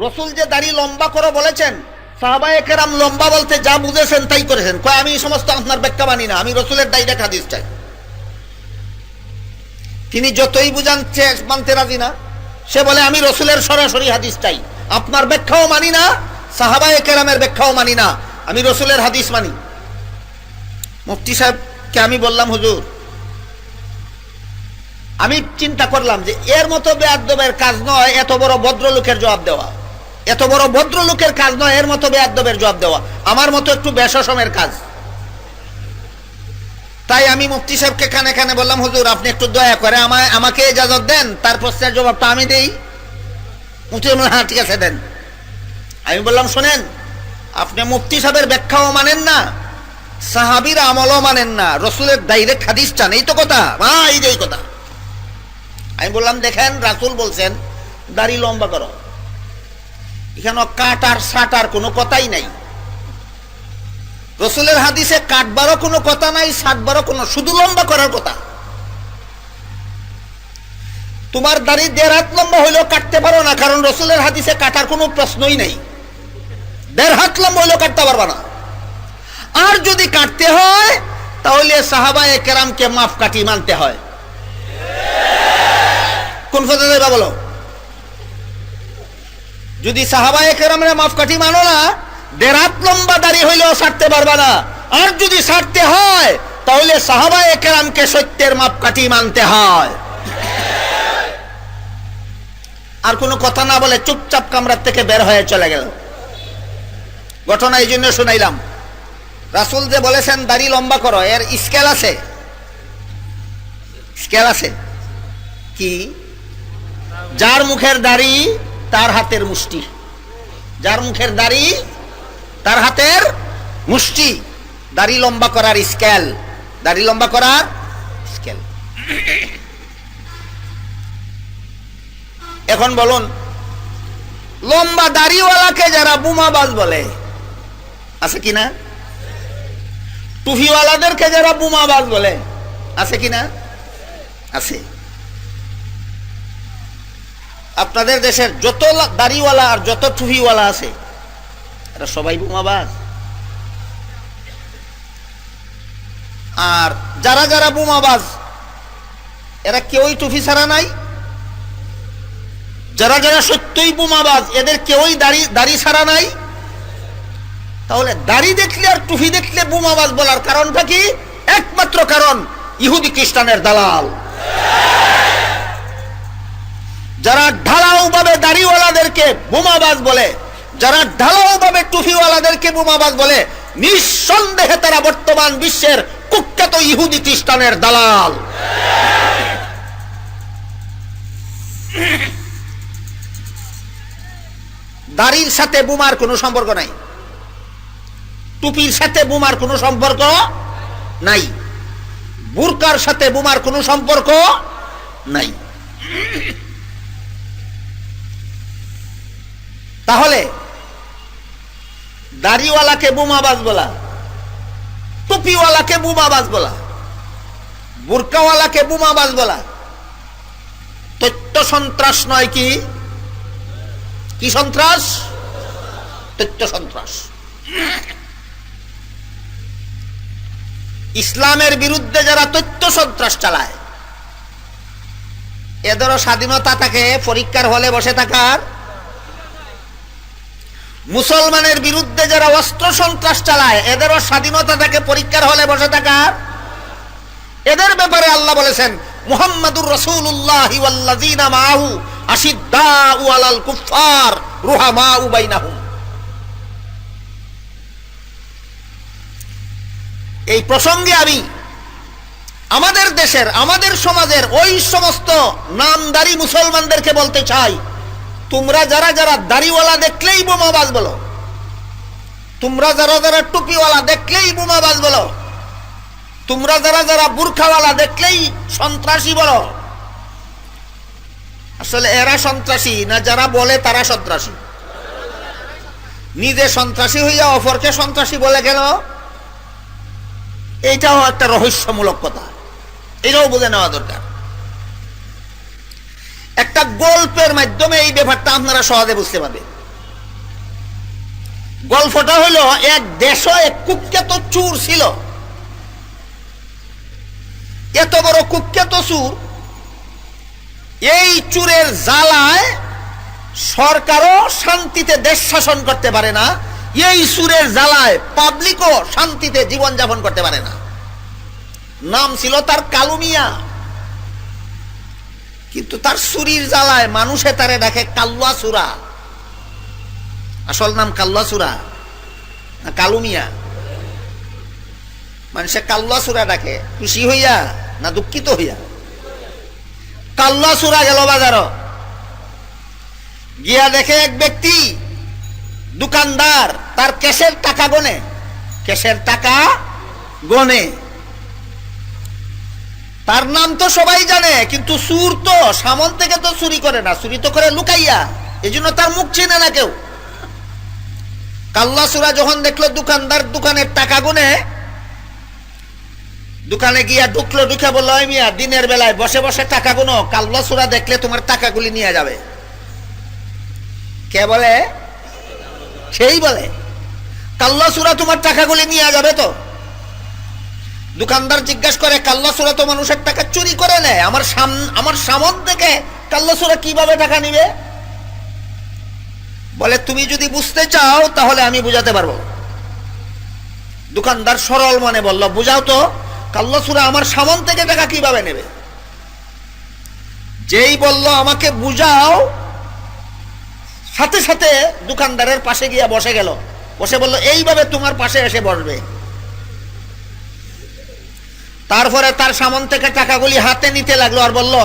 রসুল যে দাড়ি লম্বা করে বলেছেন, সাহাবায়ে কেরাম লম্বা বলতে যা বুঝেছেন তাই করেছেন। কয় আমি এই সমস্ত আপনার ব্যাখ্যা মানি না, আমি রসুলের ডাইরেক্ট হাদিস চাই। তিনি যতই বুঝান মানতে রাজি না। সে বলে আমি রসুলের সরাসরি হাদিস চাই, আপনার ব্যাখ্যাও মানি না, সাহাবায়ে কেরামের ব্যাখ্যাও মানি না, আমি রসুলের হাদিস মানি। মুফতি সাহেবকে আমি বললাম, হুজুর আমি চিন্তা করলাম যে এর মতো বেয়াদবের কাজ নয় এত বড় ভদ্রলোকের জবাব দেওয়া, এত বড় ভদ্রলোকের কাজ নয় এর মতো বেয়াদবের জবাব দেওয়া, আমার মতো একটু বেশরমের কাজ। তাই আমি মুফতি সাহেবকে কানে কানে বললাম, হুজুর আপনি একটু দয়া করে আমাকে ইজাজত দেন, তার প্রশ্নের জবাবটা আমি দেই। মুফতি বললেন হ্যাঁ ঠিক আছে দেন। আমি বললাম শোনেন, আপনি মুফতি সাহেবের ব্যাখ্যাও মানেন না, সাহাবীর আমলও মানেন না, রসুলের ডাইরেক্ট হাদিস চান, এই তো কথা। এই যে কথা। আমি বললাম দেখেন, রাসূল বলছেন দাড়ি লম্বা করো, এখানে কাটার সাটার কোনো কথাই নাই। রসুলের হাদিসে কাটবারও কোনো কথা নাই, সাটবারও কোনো, শুধু লম্বা করার কথা। তোমার দাড়ি 1.5 হাত লম্বা হইলেও কাটতে পারো না, কারণ রসুলের হাদিসে কাটার কোনো প্রশ্নই নাই। 1.5 হাত লম্বা হইলেও কাটতে পারবা না। আর যদি কাটতে হয় তাহলে সাহাবায়ে কেরামকে মাফ কাটি মানতে হয়। কোন কথা দেবা বলো? যদি সাহাবায়ে কেরামের মাফ কাটি মানো না, 1.5 হাত লম্বা দাড়ি হইলেও ছাড়তে পারবা না। আর যদি ছাড়তে হয় তাহলে সাহাবায়ে কেরামকে সত্যের মাপ কাটি মানতে হয়। আর কোনো কথা না বলে চুপচাপ কামরার থেকে বের হয়ে চলে গেল। ঘটনা এই জন্য শুনাইলাম, রাসূল যে বলেছেন দাড়ি লম্বা করো, এর স্কেল আছে। স্কেল আছে কি? যার মুখের দাড়ি তার হাতের মুষ্টি, যার মুখের দাড়ি তার হাতের মুষ্টি, দাড়ি লম্বা করার স্কেল, দাড়ি লম্বা করার স্কেল। এখন বলুন, লম্বা দাড়িওয়ালাকে যারা বোমাবাজ বলে, আছে কিনা? টুপিওয়ালাদেরকে যারা বোমাবাজ বলে, আছে কিনা? আছে। আপনাদের দেশের যত দাড়িওয়ালা আর যত টুপিওয়ালা আছে এরা সবাই বোমাবাজ। আর যারা যারা বোমাবাজ এরা কেউই টুপি ছাড়া নাই। যারা যারা সত্যই বোমাবাজ এদের কেউই দাড়ি ছাড়া নাই। তাহলে দাড়ি দেখলে আর টুপি দেখলে বোমাবাজ বলার কারণটা কি? একমাত্র কারণ ইহুদি খ্রিস্টানের দালাল। যারা ঢালাও ভাবে দাড়িওয়ালাদেরকে বোমাবাজ বলে, যারা ঢালাও ভাবে টুপিওয়ালাদেরকে বোমাবাজ বলে, নিঃসন্দেহে তারা বর্তমান বিশ্বের কুখ্যাত ইহুদি খ্রিস্টানের দালাল। দাড়ির সাথে বোমার কোনো সম্পর্ক নাই, টুপির সাথে বোমার কোনো সম্পর্ক নাই, বুরকার সাথে বোমার কোনো সম্পর্ক নাই। তাহলে দাড়িওয়ালাকে বোমাবাজ বলা, টুপিওয়ালাকে বোমাবাজ বলা, বুরকাওয়ালাকে বোমাবাজ বলা তথ্য সন্ত্রাস নয় কি? কি সন্ত্রাস? তথ্য সন্ত্রাস। ইসলামের বিরুদ্ধে যারা তথ্য সন্ত্রাস চালায় এদেরও স্বাধীনতা থাকে পরীক্ষার হলে বসে থাকার। মুসলমানের বিরুদ্ধে যারা অস্ত্র সন্ত্রাস চালায় এদেরও স্বাধীনতা থাকে পরীক্ষার হলে বসে থাকার। এদের ব্যাপারে আল্লাহ বলেছেন মুহাম্মাদুর রাসূলুল্লাহি ওয়াল্লাযীনা মাআহু আশিদ্দাউ আলাল কুফফার রুহামাউ বাইনাহুম। এই প্রসঙ্গে আমি আমাদের দেশের, আমাদের সমাজের ওই সমস্ত নামদারি মুসলমানদেরকে বলতে চাই, তোমরা যারা যারা দাড়িওয়ালা দেখলেই বোমাবাজ বলো, তোমরা যারা যারা টুপিওয়ালা দেখলেই বোমাবাজ বলো, তোমরা যারা যারা বুরখাওয়ালা দেখলেই সন্ত্রাসী বলো, আসলে এরা সন্ত্রাসী না যারা বলে তারা সন্ত্রাসী? নিজে সন্ত্রাসী হইয়া অপরকে সন্ত্রাসী বলে গেল, এইটাও একটা রহস্যমূলক কথা, এটাও বুঝে নেওয়া দরকার। একটা গল্পের মাধ্যমে এই ব্যাপারটা আপনারা সহজে বুঝতে পারবেন। গল্পটা হলো, এক দেশে এক কুখ্যাত চোর ছিল। এত বড় কুখ্যাত চোর, এই চোরের জ্বালায় সরকারও শান্তিতে দেশ শাসন করতে পারে না, এই চোরের জ্বালায় পাবলিকও শান্তিতে জীবন যাপন করতে পারে না। নাম ছিল তার কালু মিয়া। কিন্তু তার চুরির জ্বালায় মানুষে তারে ডাকে কাল্লা চোরা। আসল নাম কাল্লা চোরা না কালু মিয়া? মানুষে কাল্লা চোরা ডাকে খুশি হইয়া না দুঃখিত হইয়া? কাল্লা চোরা গেল বাজার, গিয়া দেখে এক ব্যক্তি দোকানদার তার ক্যাশের টাকা গনে, ক্যাশের টাকা গনে। তার নাম তো সবাই জানে, কিন্তু চুর তো সামন থেকে তো চুরি করে না, চুরি তো করে লুকাইয়া, এই জন্য তার মুখ চেনে না কেউ। কাল্লা চোরা যখন দেখলো দোকানদার দোকানের টাকা গুনে, দোকানে গিয়া ঢুকলো, ঢুকে বললো, ওই মিয়া দিনের বেলায় বসে বসে টাকা গুনো, কাল্লা চোরা দেখলে তোমার টাকাগুলি নিয়ে যাবে। কে বলে? সেই বলে কাল্লা চোরা তোমার টাকাগুলি নিয়ে যাবে। তো দোকানদার জিজ্ঞাসা করে, কাল্লা চোরা তো মানুষের টাকা চুরি করে নেয়, আমার সামন থেকে কাল্লা চোরা কিভাবে টাকা নিবে? বলে, তুমি যদি বুঝতে চাও তাহলে আমি বুঝাতে পারবো। দোকানদার সরল মনে বলল, বুঝাও তো, কাল্লা চোরা আমার সামন থেকে টাকা কিভাবে নেবে? যেই বলল আমাকে বুঝাও, সাথে সাথে দোকানদারের পাশে গিয়া বসে গেল, বসে বলল, এইভাবে তোমার পাশে এসে বসবে। তারপরে তার সামন থেকে টাকাগুলি হাতে নিতে লাগলো আর বলল,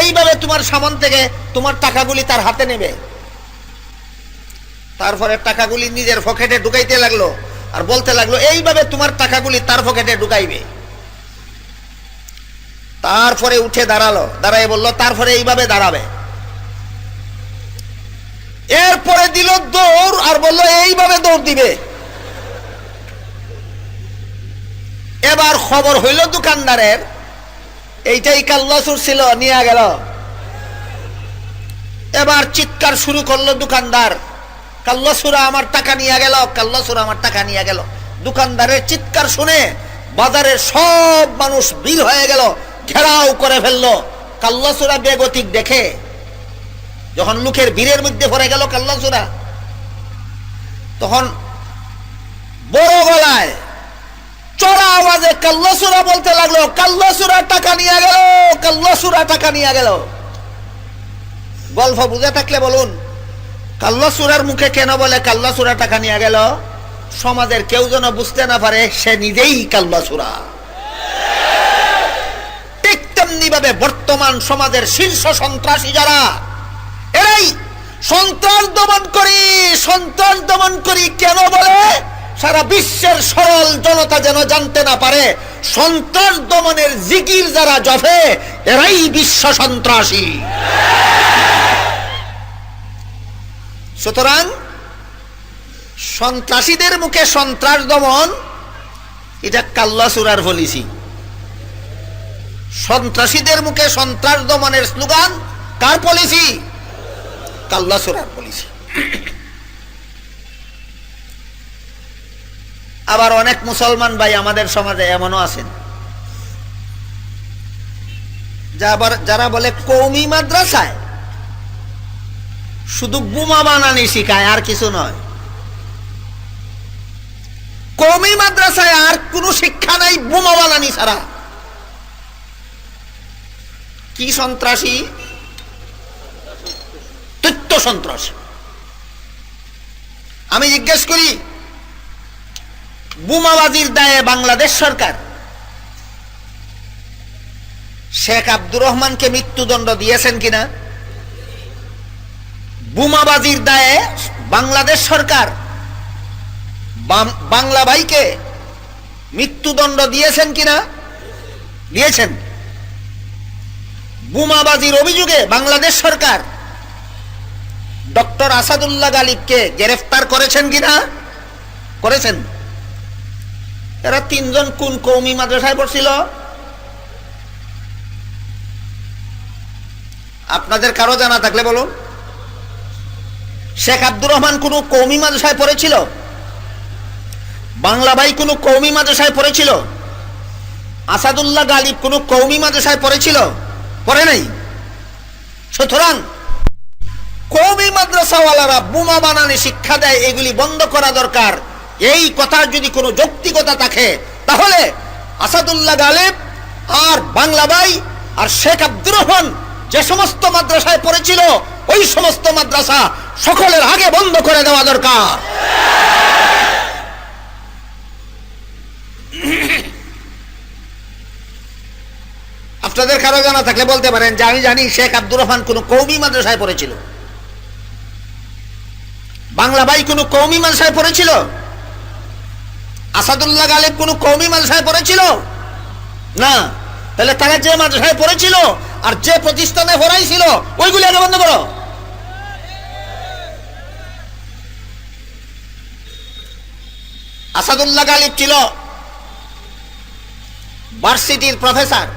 এইভাবে তোমার সামন থেকে তোমার টাকাগুলি তার হাতে নেবে। তারপরে টাকাগুলি নিজের পকেটে ঢুকাইতে লাগলো আর বলতে লাগলো, এইভাবে তোমার টাকাগুলি তার পকেটে ঢুকাইবে। তারপরে উঠে দাঁড়ালো, দাঁড়ায় বলল, তারপরে এইভাবে দাঁড়াবে। এরপরে দিল দৌড় আর বলল, এইভাবে দৌড় দিবে। এবার খবর হইল দোকানদারের, এইটাই কাল্লা চোর ছিল, নিয়ে গেল। এবার চিৎকার শুরু করলো দোকানদার, কাল্লা চোরা আমার টাকা নিয়ে গেল, কাল্লা চোরা আমার টাকা নিয়ে গেল। দোকানদারের চিৎকার শুনে বাজারের সব মানুষ ভিড় হয়ে গেল, ঘেরাও করে ফেললো। কাল্লা চোরা বেগতিক দেখে যখন লোকের ভিড়ের মধ্যে পড়ে গেল কাল্লা চোরা, তখন বড় গলায় চড়া আওয়াজে কাল্লা চোরা বলতে লাগলো, কাল্লা চোরা টাকা নিয়ে গেল, কাল্লা চোরা টাকা নিয়ে গেল। গল্প বুঝে থাকলে বলুন, কাল্লা চোরার মুখে কেন বলে কাল্লা চোরা টাকা নিয়ে গেল? সমাজের কেউ যেন বুঝতে না পারে সে নিজেই কাল্লা চোরা। ঠিক তেমনি ভাবে বর্তমান সমাজের শীর্ষ সন্ত্রাসী যারা, এরাই সন্ত্রাস দমন করি কেন বলে? সারা বিশ্বের সরল জনতা যেন জানতে না পারে, সন্ত্রাস দমনের জিকির যারা জপে এরাই বিশ্ব সন্ত্রাসী। সুতরাং সন্ত্রাসীদের মুখে সন্ত্রাস দমন, এটা কাল্লা চোরার পলিসি। সন্ত্রাসীদের মুখে সন্ত্রাস দমনের স্লোগান কার পলিসি? কাল্লা চোরার পলিসি। আবার অনেক মুসলমান ভাই আমাদের সমাজে এমনও আছেন যারা বলে কওমি মাদ্রাসায় শুধু বোমা বানানি শিখায়, আর কিছু নয়। কওমি মাদ্রাসায় আর কোনো শিক্ষা নাই বোমা বানানি ছাড়া। কি সন্ত্রাসী? তথ্য সন্ত্রাসী। আমি জিজ্ঞেস করি, বোমাবাজির দায়ে বাংলাদেশ সরকার শেখ আব্দুর রহমানকে মৃত্যুদণ্ড দিয়েছেন কিনা? বোমাবাজির দায়ে বাংলাদেশ সরকার বাংলা ভাইকে মৃত্যুদণ্ড দিয়েছেন কিনা? দিয়েছেন। বোমাবাজির অভিযোগে বাংলাদেশ সরকার ডক্টর আসাদুল্লাহ গালিবকে গ্রেফতার করেছেন কিনা? করেছেন। এরা তিনজন কোন কওমি মাদ্রাসায় পড়ছিল? আপনাদের কারো জানা থাকলে বলুন। শেখ আব্দুর রহমান কোন কওমি মাদ্রাসায় পড়েছিল? বাংলা ভাই কোনো কওমি মাদ্রাসায় পড়েছিল? আসাদুল্লাহ গালিব কোনো কওমি মাদ্রাসায় পড়েছিল? পড়ে নাই। সুতরাং কওমি মাদ্রাসাওয়ালারা বোমা বানানে শিক্ষা দেয়, এগুলি বন্ধ করা দরকার। এই কথার যদি কোনো যৌক্তিকতা থাকে তাহলে আসাদুল্লাহ গালিব আর বাংলা ভাই আর শেখ আব্দুর রহমান যে সমস্ত মাদ্রাসায় পড়েছিল ওই সমস্ত মাদ্রাসা সকলের আগে বন্ধ করে দেওয়া দরকার। আপনাদের কারো জানা থাকলে বলতে পারেন যে আমি জানি শেখ আব্দুর রহমান কোন কওমি মাদ্রাসায় পড়েছিল, বাংলা ভাই কোন কওমি মাদ্রাসায় পড়েছিল, আসাদুল্লাহ গালিব কোন কওমি মাদ্রাসায় পড়েছিল না। তাহলে তারা যে মাদ্রাসায় পড়েছিল আর যে প্রতিষ্ঠানে পড়াইছিল ওইগুলি আগে বন্ধ করো। আসাদুল্লাহ গালিব ছিল ভার্সিটির প্রফেসর।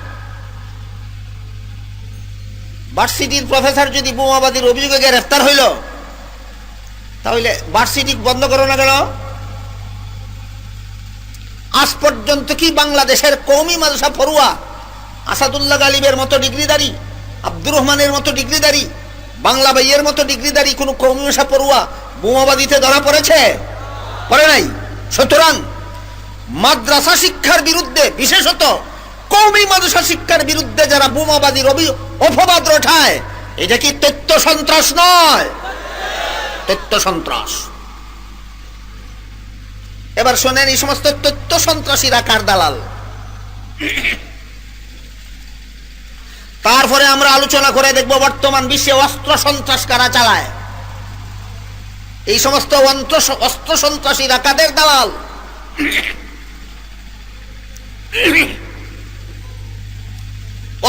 ভার্সিটির প্রফেসর যদি বোমাবাদীর অভিযোগে গ্রেফতার হইল তাহলে ভার্সিটি বন্ধ করো না কেন? আজ পর্যন্ত কি বাংলাদেশের কওমি মাদ্রাসা পড়ুয়া আসাদুল্লাহ গালিবের মতো ডিগ্রিধারী, আব্দুর রহমানের মতো ডিগ্রিধারী, বাংলা ভাইয়ের মতো ডিগ্রিধারী কোন কওমি মাদ্রাসা পড়ুয়া বোমাবাদীতে ধরা পড়েছে? পড়ে নাই। সুতরাং মাদ্রাসা শিক্ষার বিরুদ্ধে, বিশেষত কওমি মাদ্রাসা শিক্ষার বিরুদ্ধে যারা বোমাবাদীর অপবাদ রটায়, এটা কি তথ্য সন্ত্রাস নয়? তথ্য সন্ত্রাস। এবার শোনেন, এই সমস্ত তথ্য সন্ত্রাসীরা কার দালাল? তারপরে আমরা আলোচনা করে দেখব বর্তমান বিশ্বে অস্ত্র সন্ত্রাস কারা চালায়। এই সমস্ত অস্ত্র সন্ত্রাসীরা কাদের দালাল?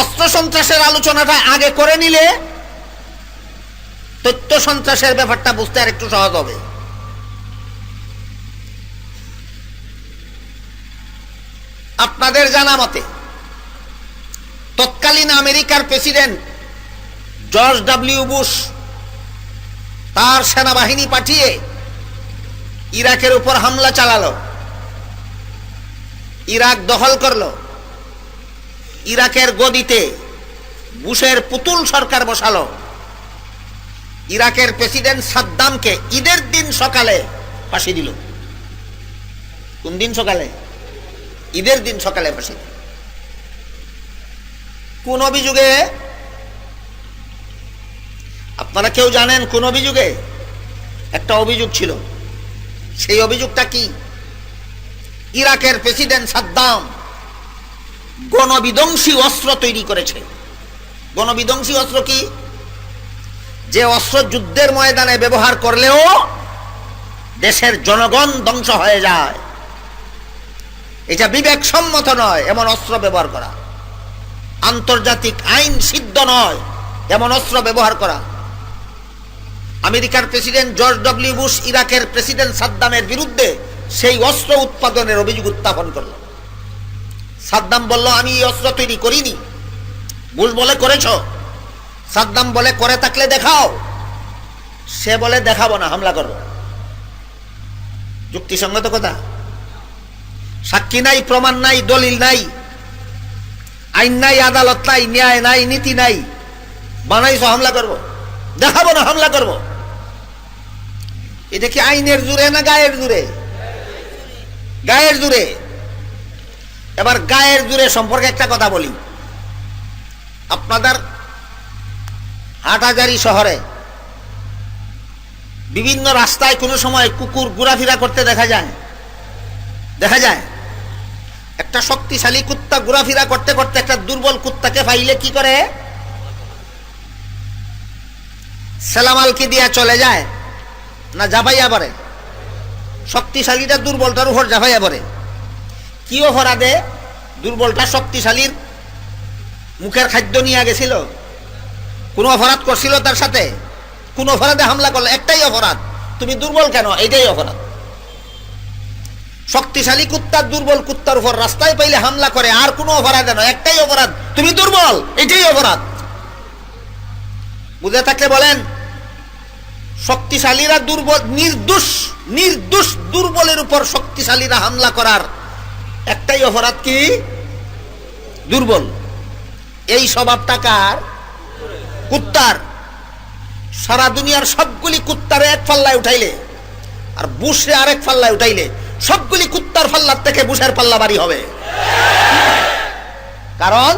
অস্ত্র সন্ত্রাসের আলোচনাটা আগে করে নিলে তথ্য সন্ত্রাসের ব্যাপারটা বুঝতে আর একটু সহজ হবে। আপনাদের জানা মতে তৎকালীন আমেরিকার প্রেসিডেন্ট জর্জ ডব্লিউ বুশ তার সেনাবাহিনী পাঠিয়ে ইরাকের উপর হামলা চালালো, ইরাক দখল করলো, ইরাকের গদিতে বুশের পুতুল সরকার বসালো, ইরাকের প্রেসিডেন্ট সাদ্দামকে ঈদের দিন সকালে ফাঁসি দিল। কোন দিন সকালে? ঈদের দিন সকালে ফাঁসি দিল। কোন অভিযোগে? আপনারা কেউ জানেন কোন অভিযোগে? একটা অভিযোগ ছিল। সেই অভিযোগটা কি? ইরাকের প্রেসিডেন্ট সাদ্দাম গণবিধ্বংসী অস্ত্র তৈরি করেছে। গণবিধ্বংসী অস্ত্র কি? যে অস্ত্র যুদ্ধের ময়দানে ব্যবহার করলেও দেশের জনগণ ধ্বংস হয়ে যায়। এটা বিবেকসম্মত নয় এমন অস্ত্র ব্যবহার করা, আন্তর্জাতিক আইন সিদ্ধ নয় এমন অস্ত্র ব্যবহার করা। আমেরিকার প্রেসিডেন্ট জর্জ ডব্লিউ বুশ ইরাকের প্রেসিডেন্ট সাদ্দামের বিরুদ্ধে সেই অস্ত্র উৎপাদনের অভিযোগ উত্থাপন করল। সাদ্দাম বলল, আমি এই অস্ত্র তৈরি করিনি। বুশ বলে, করেছ? সাদ্দাম বলে, করে থাকলে দেখাও। সে বলে, দেখাবো না, হামলা করব। যুক্তিসঙ্গত কথা? সাক্ষী নাই, প্রমাণ নাই, দলিল নাই, আইন নাই, আদালত নাই, ন্যায় নাই, নীতি নাই, বানাইছো হামলা করব। দেখাবো না, হামলা করব। এটা কি আইনের জোরে না গায়ের জোরে? গায়ের জোরে। এবার গায়ের জোরে সম্পর্কে একটা কথা বলি। আপনাদের হাটহাজারী শহরে বিভিন্ন রাস্তায় কোনো সময় কুকুর ঘোরাফেরা করতে দেখা যায়? দেখা যায়। একটা শক্তিশালী কুত্তা ঘোরাফেরা করতে করতে একটা দুর্বল কুত্তাকে পাইলে কি করে? সেলামালকি দিয়া চলে যায় না জাপাইয়া পড়ে? শক্তিশালীটা দুর্বলটার উপর জাপাইয়া পড়ে। কি অপরাধে? দুর্বলটা শক্তিশালীর মুখের খাদ্য নিয়ে গেছিল? কোন অপরাধ করছিল তার সাথে? কোন অপরাধে হামলা করলো? একটাই অপরাধ, তুমি দুর্বল কেন, এইটাই অপরাধ। শক্তিশালী কুত্তার দুর্বল কুত্তার উপর রাস্তায় পাইলে হামলা করে, আর কোনো অপরাধ নয়, একটাই অপরাধ, তুমি দুর্বল, এটাই অপরাধ। বুঝে থাকলে বলেন। শক্তিশালীরা দুর্বল, নির্দোষ দুর্বলের উপর শক্তিশালীরা হামলা করার একটাই অপরাধ, কি? দুর্বল। এই স্বভাবটা কার? কুত্তার। সারা দুনিয়ার সবগুলি কুত্তারে এক পাল্লায় উঠাইলে আর বুশে আরেক পাল্লায় উঠাইলে সবগুলি কুত্তার পাল্লার থেকে বুশের পাল্লা ভারী হবে। কারণ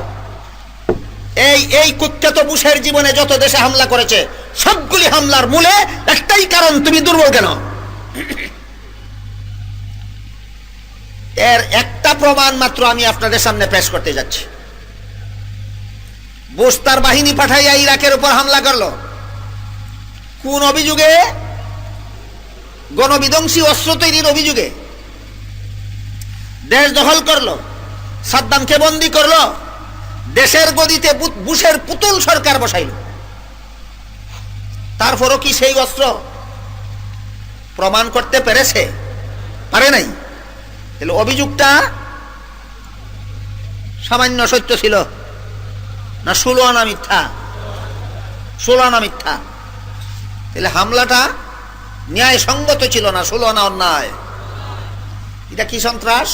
এই কুত্তা তো বুশের জীবনে যত দেশে হামলা করেছে সবগুলি হামলার মূলে একটাই কারণ, তুমি দুর্বল কেন। এর একটা প্রমাণ মাত্র আমি আপনাদের সামনে পেশ করতে যাচ্ছি। বুশ তার বাহিনী পাঠাইয়া ইরাকের উপর হামলা করলো। কোন অভিযোগে? গণবিধ্বংসী অস্ত্র তৈরির অভিযোগে। দেশ দখল করলো, সাদ্দামকে বন্দী করলো, দেশের গদিতে বুশের পুতুল সরকার বসাইল। তারপরও কি সেই অস্ত্র প্রমাণ করতে পেরেছে? পারে নাই। তাহলে অভিযোগটা সামান্য সত্য ছিল না 16 আনা মিথ্যা? 16 আনা মিথ্যা। তাহলে হামলাটা ন্যায়সঙ্গত ছিল না, 16 আনা অন্যায়। এটা কি সন্ত্রাস?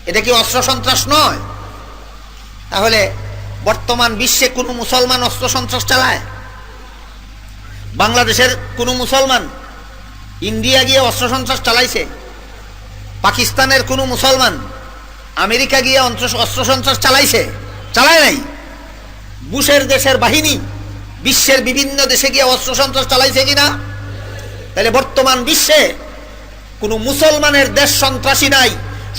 এটা কি অস্ত্র সন্ত্রাস নয়? তাহলে বর্তমান বিশ্বে কোন মুসলমান অস্ত্র সন্ত্রাস চালায়? বাংলাদেশের কোন মুসলমান ইন্ডিয়া গিয়ে অস্ত্র সন্ত্রাস চালাইছে? পাকিস্তানের কোন মুসলমান আমেরিকা গিয়ে অস্ত্র সন্ত্রাস চালাইছে? চালায় নাই। বুশের দেশের বাহিনী বিশ্বের বিভিন্ন দেশে গিয়ে অস্ত্র সন্ত্রাস চালাইছে কিনা? তাহলে বর্তমান বিশ্বে কোন মুসলমানের দেশ সন্ত্রাসী নাই।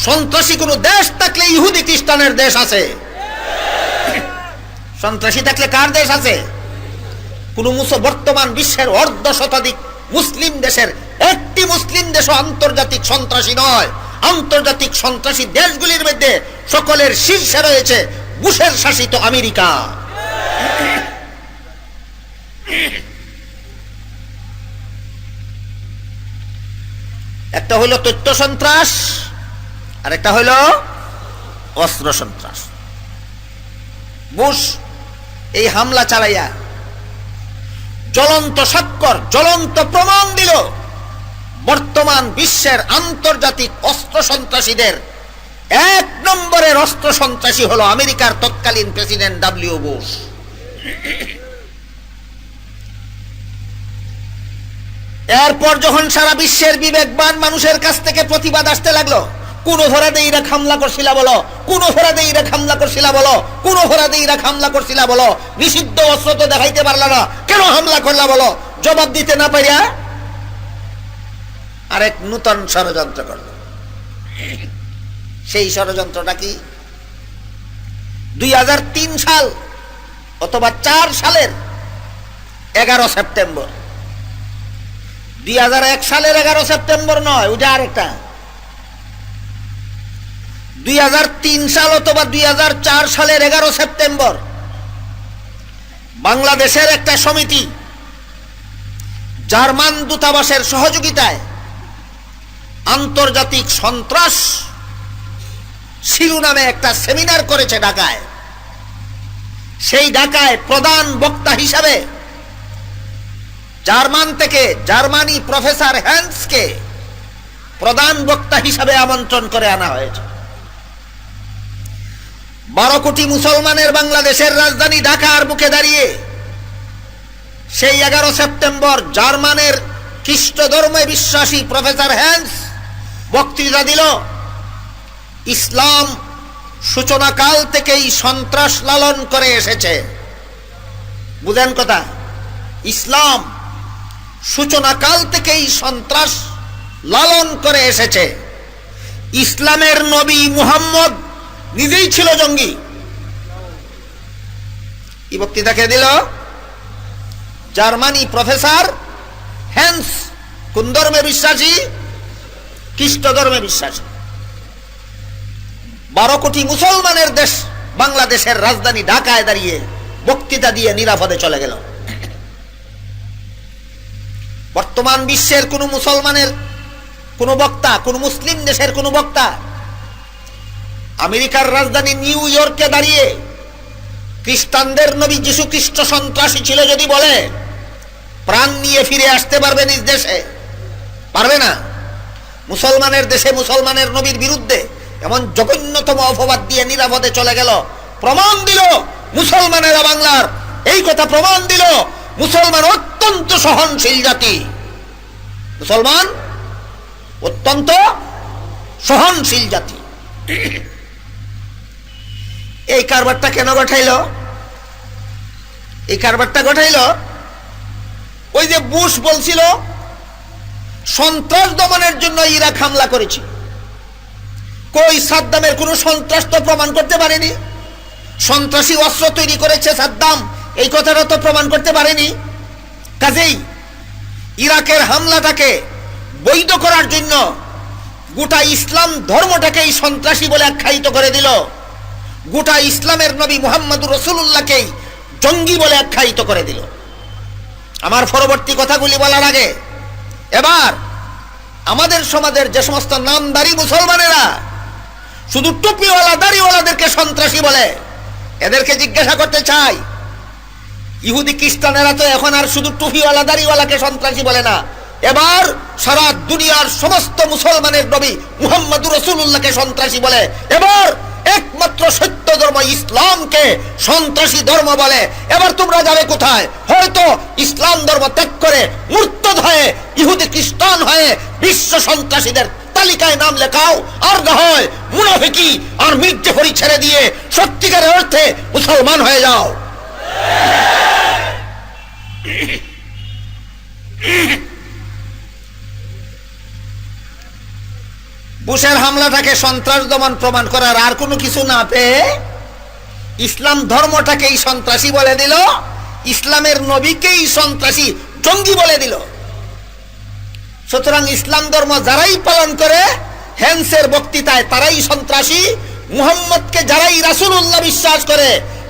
সন্ত্রাসী কোন দেশ থাকলে ইহুদি খ্রিস্টানের দেশ আছে। সন্ত্রাসী থাকলে কার দেশ আছে? কোন বর্তমান বিশ্বের অর্ধশতাধিক মুসলিম দেশের একটি মুসলিম দেশ আন্তর্জাতিক সন্ত্রাসী নয়। আন্তর্জাতিক সন্ত্রাসী দেশগুলির মধ্যে সকলের শীর্ষে রয়েছে বুশের শাসিত আমেরিকা। একটা হলো তথ্য সন্ত্রাস আর একটা হলো অস্ত্র সন্ত্রাস। বুশ এই হামলা চালাইয়া জ্বলন্ত স্বাক্ষর, জ্বলন্ত প্রমাণ দিল বর্তমান বিশ্বের আন্তর্জাতিক অস্ত্র সন্ত্রাসীদের 1 নম্বরের অস্ত্র সন্ত্রাসী হলো আমেরিকার তৎকালীন প্রেসিডেন্ট ডব্লিউ বুশ। এরপর যখন সারা বিশ্বের বিবেকবান মানুষের কাছ থেকে প্রতিবাদ আসতে লাগলো, কোন অপরাধে ইরাক হামলা করছিলা বলো, কোন অপরাধে ইরাক হামলা করছিলা বলো, কোন অপরাধে ইরাক হামলা করছিলা বলো, নিষিদ্ধ অস্ত্র তো দেখাইতে পারলা না, কেন হামলা করলা বলো, জবাব দিতে না পারিয়া আরেক নূতন ষড়যন্ত্র করল। সেই ষড়যন্ত্রটা কি? 2003 সাল অথবা 4 সালের 11 সেপ্টেম্বর, 2001 সালের 11 সেপ্টেম্বর নয়, ওটা আরেকটা। 2003 সাল অথবা 2004 সালের 11 সেপ্টেম্বর বাংলাদেশের একটা সমিতি জার্মান দূতাবাসের সহযোগিতায় আন্তর্জাতিক সন্ত্রাস শিরোনামে একটা সেমিনার করেছে ঢাকায়। সেই ঢাকায় প্রধান বক্তা হিসাবে জার্মান থেকে জার্মানি প্রফেসর হ্যান্সকে প্রধান বক্তা হিসাবে আমন্ত্রণ করে আনা হয়েছে। 12 কোটি মুসলমানের বাংলাদেশের রাজধানী ঢাকার বুকে দাঁড়িয়ে সেই 11 সেপ্টেম্বর জার্মানের খ্রিস্ট ধর্মে বিশ্বাসী প্রফেসর হ্যান্স বক্তৃতা দিল। ইসলাম সূচনাকাল থেকেই সন্ত্রাস লালন করে এসেছে। বুঝেন কথা? ইসলাম সূচনাকাল থেকেই সন্ত্রাস লালন করে এসেছে। ইসলামের নবী মুহাম্মদ নিজেই ছিল জঙ্গি। এই বক্তৃতাকে দিল জার্মানি প্রফেসর হ্যান্স। কোন ধর্মে বিশ্বাসী? খ্রিস্ট ধর্মে বিশ্বাসী। 12 কোটি মুসলমানের দেশ বাংলাদেশের রাজধানী ঢাকায় দাঁড়িয়ে বক্তৃতা দিয়ে নিরাপদে চলে গেল। বর্তমান বিশ্বের কোন মুসলমানের কোন বক্তা, কোন মুসলিম দেশের কোন বক্তা আমেরিকার রাজধানী নিউ ইয়র্কে দাঁড়িয়ে খ্রিস্টানদের নবী যীশু খ্রিস্ট সন্ত্রাসী ছিল যদি বলে, প্রাণ নিয়ে ফিরে আসতে পারবে নিজ দেশে? পারবে না। মুসলমানের দেশে মুসলমানের নবীর বিরুদ্ধে এমন জঘন্যতম অপবাদ দিয়ে নিরাপদে চলে গেল। প্রমাণ দিল মুসলমানেরা বাংলার, এই কথা প্রমাণ দিল মুসলমান অত্যন্ত সহনশীল জাতি। মুসলমান অত্যন্ত সহনশীল জাতি। এই কারবারটা কেন ঘটাইল? এই কারবারটা ঘটাইল ওই যে বুশ বলছিল সন্ত্রাস দমনের জন্য ইরাক হামলা করেছে। কই সাদ্দামের কোন সন্ত্রাস তো প্রমাণ করতে পারেনি। সন্ত্রাসী অস্ত্র তৈরি করেছে সাদ্দাম, এই কথাটা তো প্রমাণ করতে পারেনি। কাজেই ইরাকের হামলাটাকে বৈধ করার জন্য গোটা ইসলাম ধর্মটাকেই সন্ত্রাসী বলে আখ্যায়িত করে দিল। গোটা ইসলামের নবী মুহাম্মদুর রাসূলুল্লাহকেই জঙ্গি বলে আখ্যায়িত করে দিল। আমার পরবর্তী কথাগুলি বলার আগে এবার আমাদের সমাজের যে সমস্ত নামদারি মুসলমানেরা শুধু টুপিওয়ালা দাড়িওয়ালাদেরকে সন্ত্রাসী বলে, এদেরকে জিজ্ঞাসা করতে চাই, ইহুদি খ্রিস্টানেরা তো এখন আর শুধু টুপিওয়ালা দাড়িওয়ালাকে সন্ত্রাসী বলে না, এবার সারা দুনিয়ার সমস্ত মুসলমানের নবী মুহাম্মদুর রাসূলুল্লাহকে সন্ত্রাসী বলে। এবার একমাত্র সত্য ধর্ম ইসলামকে সন্ত্রাসী ধর্ম বলে। এবার তোমরা যাবে কোথায়? হয়তো ইসলাম ধর্ম ত্যাগ করে মুরতাদ হয়ে ইহুদি খ্রিস্টান হয়ে বিশ্ব সন্ত্রাসীদের তালিকায় নাম লেখাও, আর না হয় মুনাফিকি আর মির্জাফরি ছেড়ে দিয়ে সত্যিকারের অর্থে মুসলমান হয়ে যাও। বুশের হামলাটাকে সন্ত্রাস দমন প্রমাণ করার আর কোনো কিছু না পেয়ে ইসলাম ধর্মটাকেই সন্ত্রাসী বলে দিল, ইসলামের নবীকেই সন্ত্রাসী জঙ্গি বলে দিল। সুতরাং ইসলাম ধর্ম যারাই পালন করে হ্যান্সের বক্তৃতায় তারাই সন্ত্রাসী, মুহাম্মদকে যারাই রাসূলুল্লাহ বিশ্বাস করে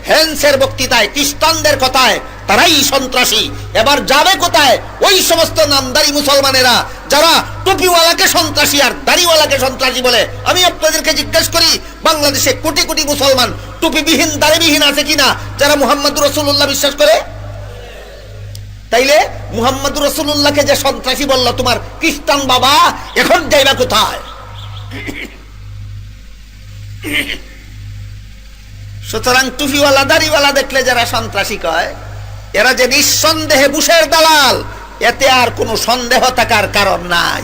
হ্যান্সের বক্তৃতায় খ্রিস্টানদের কথায় তারাই সন্ত্রাসী। এবার যাবে কোথায় ওই সমস্ত নামদারি মুসলমানেরা যারা টুপিওয়ালাকে সন্ত্রাসী আর দাড়িওয়ালাকে সন্ত্রাসী বলে? আমি আপনাদেরকে জিজ্ঞেস করি, বাংলাদেশে কোটি কোটি মুসলমান টুপিবিহীন দাড়িবিহীন আছে কিনা যারা মুহাম্মদুর রাসূলুল্লাহ বিশ্বাস করে? তাইলে মুহাম্মদুর রাসূলুল্লাহকে যে সন্ত্রাসী বলল তোমার খ্রিস্টান বাবা, এখন যাইবা কোথায়? সুতরাং টুপিওয়ালা দাড়িওয়ালা দেখলে যারা সন্ত্রাসী কয়, এরা যে নিঃসন্দেহে বুশের দালাল, এতে আর কোনো সন্দেহ থাকার কারণ নাই।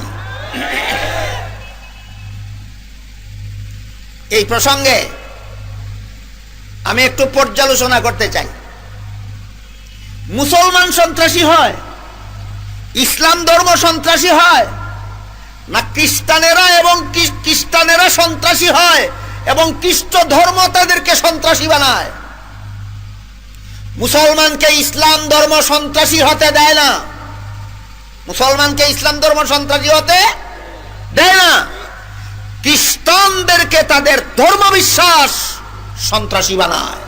এই প্রসঙ্গে আমি একটু পর্যালোচনা করতে চাই। মুসলমান সন্ত্রাসী হয়, ইসলাম ধর্ম সন্ত্রাসী হয় না খ্রিস্টানেরা এবং খ্রিস্টানেরা সন্ত্রাসী হয় এবং খ্রিস্ট ধর্ম তাদেরকে সন্ত্রাসী বানায়? মুসলমানকে ইসলাম ধর্ম সন্ত্রাসী হতে দেয় না। মুসলমানকে ইসলাম ধর্ম সন্ত্রাসী হতে দেয় না। খ্রিস্টানদেরকে তাদের ধর্মবিশ্বাস সন্ত্রাসী বানায়।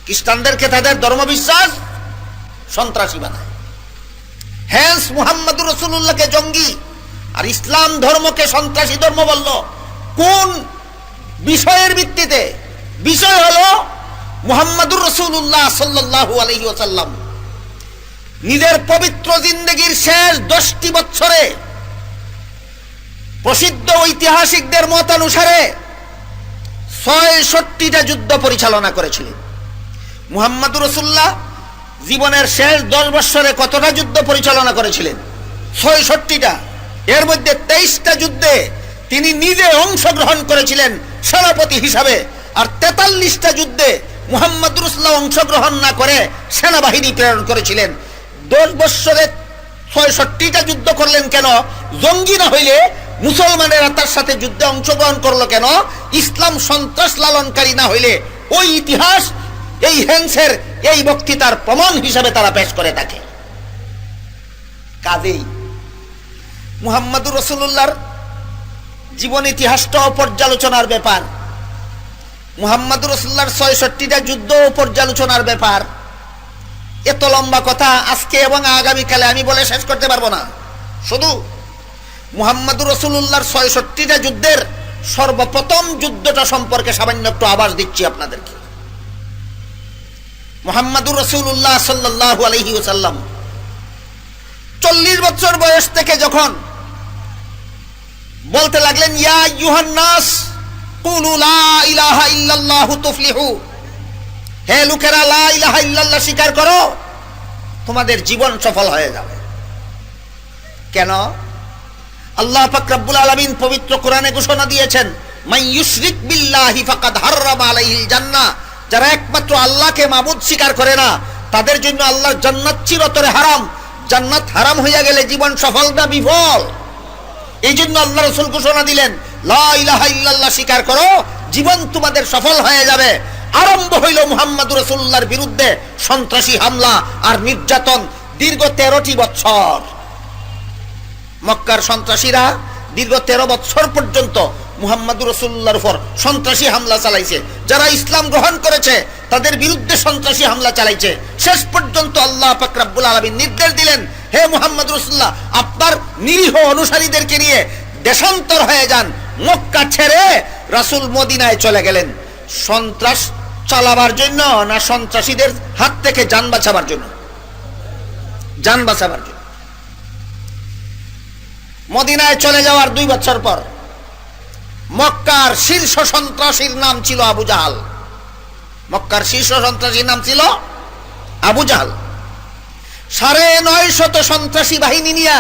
খ্রিস্টানদেরকে তাদের ধর্মবিশ্বাস সন্ত্রাসী বানায়। হ্যান্স মুহাম্মদুর রাসূলুল্লাহকে জঙ্গি আর ইসলাম ধর্মকে সন্ত্রাসী ধর্ম বলল কোন বিষয়ের ভিত্তিতে? বিষয় হলো মুহাম্মদুর রাসূলুল্লাহ সাল্লাল্লাহু আলাইহি ওয়াসাল্লাম নিজের পবিত্র জিন্দেগীর শেষ 10টি বছরে প্রসিদ্ধ ঐতিহাসিকদের মতানুসারে ৬৬টা যুদ্ধ পরিচালনা করেছিলেন। মুহাম্মদুর রাসূলুল্লাহ জীবনের শেষ 10 বছরে কতটা যুদ্ধ পরিচালনা করেছিলেন? ৬৬টা। এর মধ্যে 23টা যুদ্ধে তিনি নিজে অংশগ্রহণ করেছিলেন সেনাপতি হিসাবে, আর 43টা যুদ্ধে মুহাম্মদুর রাসূলুল্লাহ অংশগ্রহণ না করে সেনাবাহিনী প্রেরণ করেছিলেন। 10 বছরে ৬৬টা যুদ্ধ করলেন কেন? জঙ্গি না হইলে মুসলমানেরা তার সাথে যুদ্ধে অংশগ্রহণ করলো কেন? ইসলাম সন্ত্রাস লালনকারী না হইলে ওই ইতিহাস এই হ্যান্সের এই বক্তৃতার প্রমাণ হিসাবে তারা পেশ করে থাকে। কাজেই মুহাম্মদুর রাসূলুল্লাহর জীবন ইতিহাসটাও পর্যালোচনার ব্যাপার, মুহাম্মদুর রাসূলুল্লাহর ৬৬টা যুদ্ধ পর্যালোচনার ব্যাপার। এত লম্বা কথা আজকে এবং আগামীকালে আমি বলে শেষ করতে পারবো না। শুধু মুহাম্মদুর রাসূলুল্লাহর ৬৬টা যুদ্ধের সর্বপ্রথম যুদ্ধটা সম্পর্কে সামান্য একটু আভাস দিচ্ছি আপনাদেরকে। মুহাম্মদুর রাসূলুল্লাহ সাল্লাল্লাহু আলাইহি ওয়াসাল্লাম বছর বয়স থেকে যখন বলতে লাগলেন, ইয়া আইয়ুহান নাস কুলু লা ইলাহা ইল্লাল্লাহু তুফলিহু, হে লোকেরা লা ইলাহা ইল্লাল্লাহ স্বীকার করো, তোমাদের জীবন সফল হয়ে যাবে। কেন? আল্লাহ পাক রব্বুল আলামিন পবিত্র কোরআনে ঘোষণা দিয়েছেন, মান ইউশরিক বিল্লাহি ফাকাদ হাররামা আলাইহিল জান্নাহ, যারা একমাত্র আল্লাহকে মাবুদ স্বীকার করে না তাদের জন্য আল্লাহর জান্নাত চিরতরে হারাম। জান্নাত হারাম হইয়া গেলে জীবন সফল না বিফল? এই জন্য আল্লাহ রাসূল ঘোষণা দিলেন, লা ইলাহা ইল্লাল্লাহ স্বীকার করো, জীবন তোমাদের সফল হয়ে যাবে। আরম্ভ হইল মুহাম্মদুর রাসূলুল্লাহর বিরুদ্ধে সন্ত্রাসী হামলা আর নির্যাতন দীর্ঘ 13টি বছর। মক্কার সন্ত্রাসীরা দীর্ঘ 13 বছর পর্যন্ত মুহাম্মদুর রাসূলুল্লাহর উপর সন্ত্রাসী হামলা চালাইছে। যারা ইসলাম গ্রহণ করেছে তাদের বিরুদ্ধে সন্ত্রাসী হামলা চালাইছে। শেষ পর্যন্ত আল্লাহ পাক রব্বুল আলামিন নির্দেশ দিলেন, হে মুহাম্মদুর রাসূলুল্লাহ, আপনার নিরীহ অনুসারীদেরকে নিয়ে দেশান্তর হয়ে যান। মক্কা ছেড়ে রাসূল মদিনায় চলে গেলেন। সন্ত্রাস চালাবার জন্য না সন্ত্রাসীদের হাত থেকে জান বাঁচাবার জন্য? জান বাঁচাবার জন্য। মদিনায় চলে যাওয়ার 2 বছর পর মক্কার শীর্ষ সন্ত্রাসীর নাম ছিল আবু জাহাল। মক্কার শীর্ষ সন্ত্রাসীর নাম ছিল আবু জাহাল। 950 সন্ত্রাসী বাহিনী নিয়ে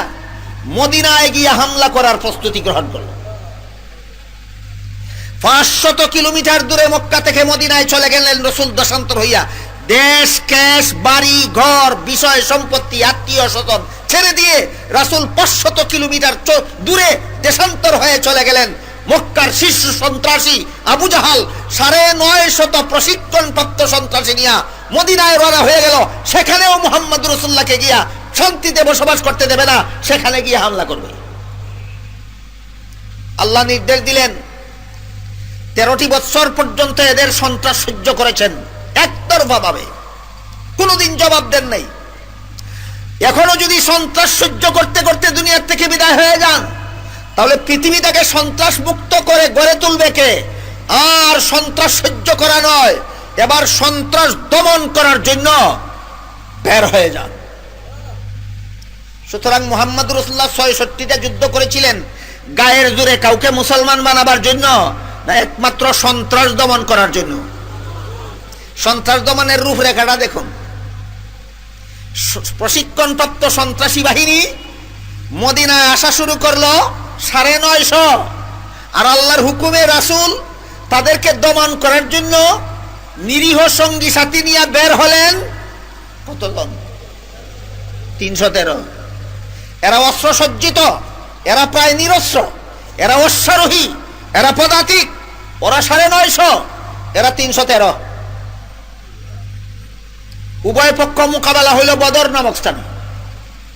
মদিনায় গিয়ে হামলা করার প্রস্তুতি গ্রহণ করল। 500 কিলোমিটার দূরে মক্কা থেকে মদিনায় চলে গেলেন রাসূল দেশান্তর হইয়া। দেশ ক্যাশ বাড়ি ঘর বিষয় সম্পত্তি আত্মীয় স্বজন ছেড়ে দিয়ে রাসূল 500 কিলোমিটার দূরে দেশান্তর হয়ে চলে গেলেন। মক্কার শীর্ষ সন্ত্রাসী আবু জাহাল 950 প্রশিক্ষণপ্রাপ্ত সন্ত্রাসী নিয়ে মদিনায় রওনা হয়ে গেল। সেখানেও মুহাম্মদুর রাসূলুল্লাহকে গিয়া শান্তিতে বসবাস করতে দেবে না, সেখানে গিয়ে হামলা করবে। আল্লাহ নির্দেশ দিলেন, 13টি বছর পর্যন্ত এদের সন্ত্রাস সহ্য করেছেন একতরফা ভাবে, কোনোদিন জবাব দেন নাই। এখনো যদি সন্ত্রাস সহ্য করতে করতে দুনিয়ার থেকে বিদায় হয়ে যান, তাহলে পৃথিবীটাকে সন্ত্রাস মুক্ত করে গড়ে তুলবে কে? আর সন্ত্রাস সহ্য করা নয়, এবার সন্ত্রাস দমন করার জন্য বের হয়ে যান। সুতরাং মুহাম্মদুর রাসূলুল্লাহ 66টা যুদ্ধ করেছিলেন গায়ের জোরে কাউকে মুসলমান বানাবার জন্য না একমাত্র সন্ত্রাস দমন করার জন্য? সন্ত্রাস দমনের রূপরেখাটা দেখুন। প্রশিক্ষণপ্রাপ্ত সন্ত্রাসী বাহিনী মদিনায় আসা শুরু করলো 950, আর আল্লাহর হুকুমে রাসূল তাদেরকে দমন করার জন্য নিরীহ সঙ্গী সাথী নিয়ে বের হলেন কতজন? 313। এরা অস্ত্র সজ্জিত, এরা প্রায় নিরস্ত্র, এরা অশ্বারোহী, এরা পদাতিক। ওরা 950, এরা 313। উভয় পক্ষ মোকাবেলা হইল বদর নামক স্থানে।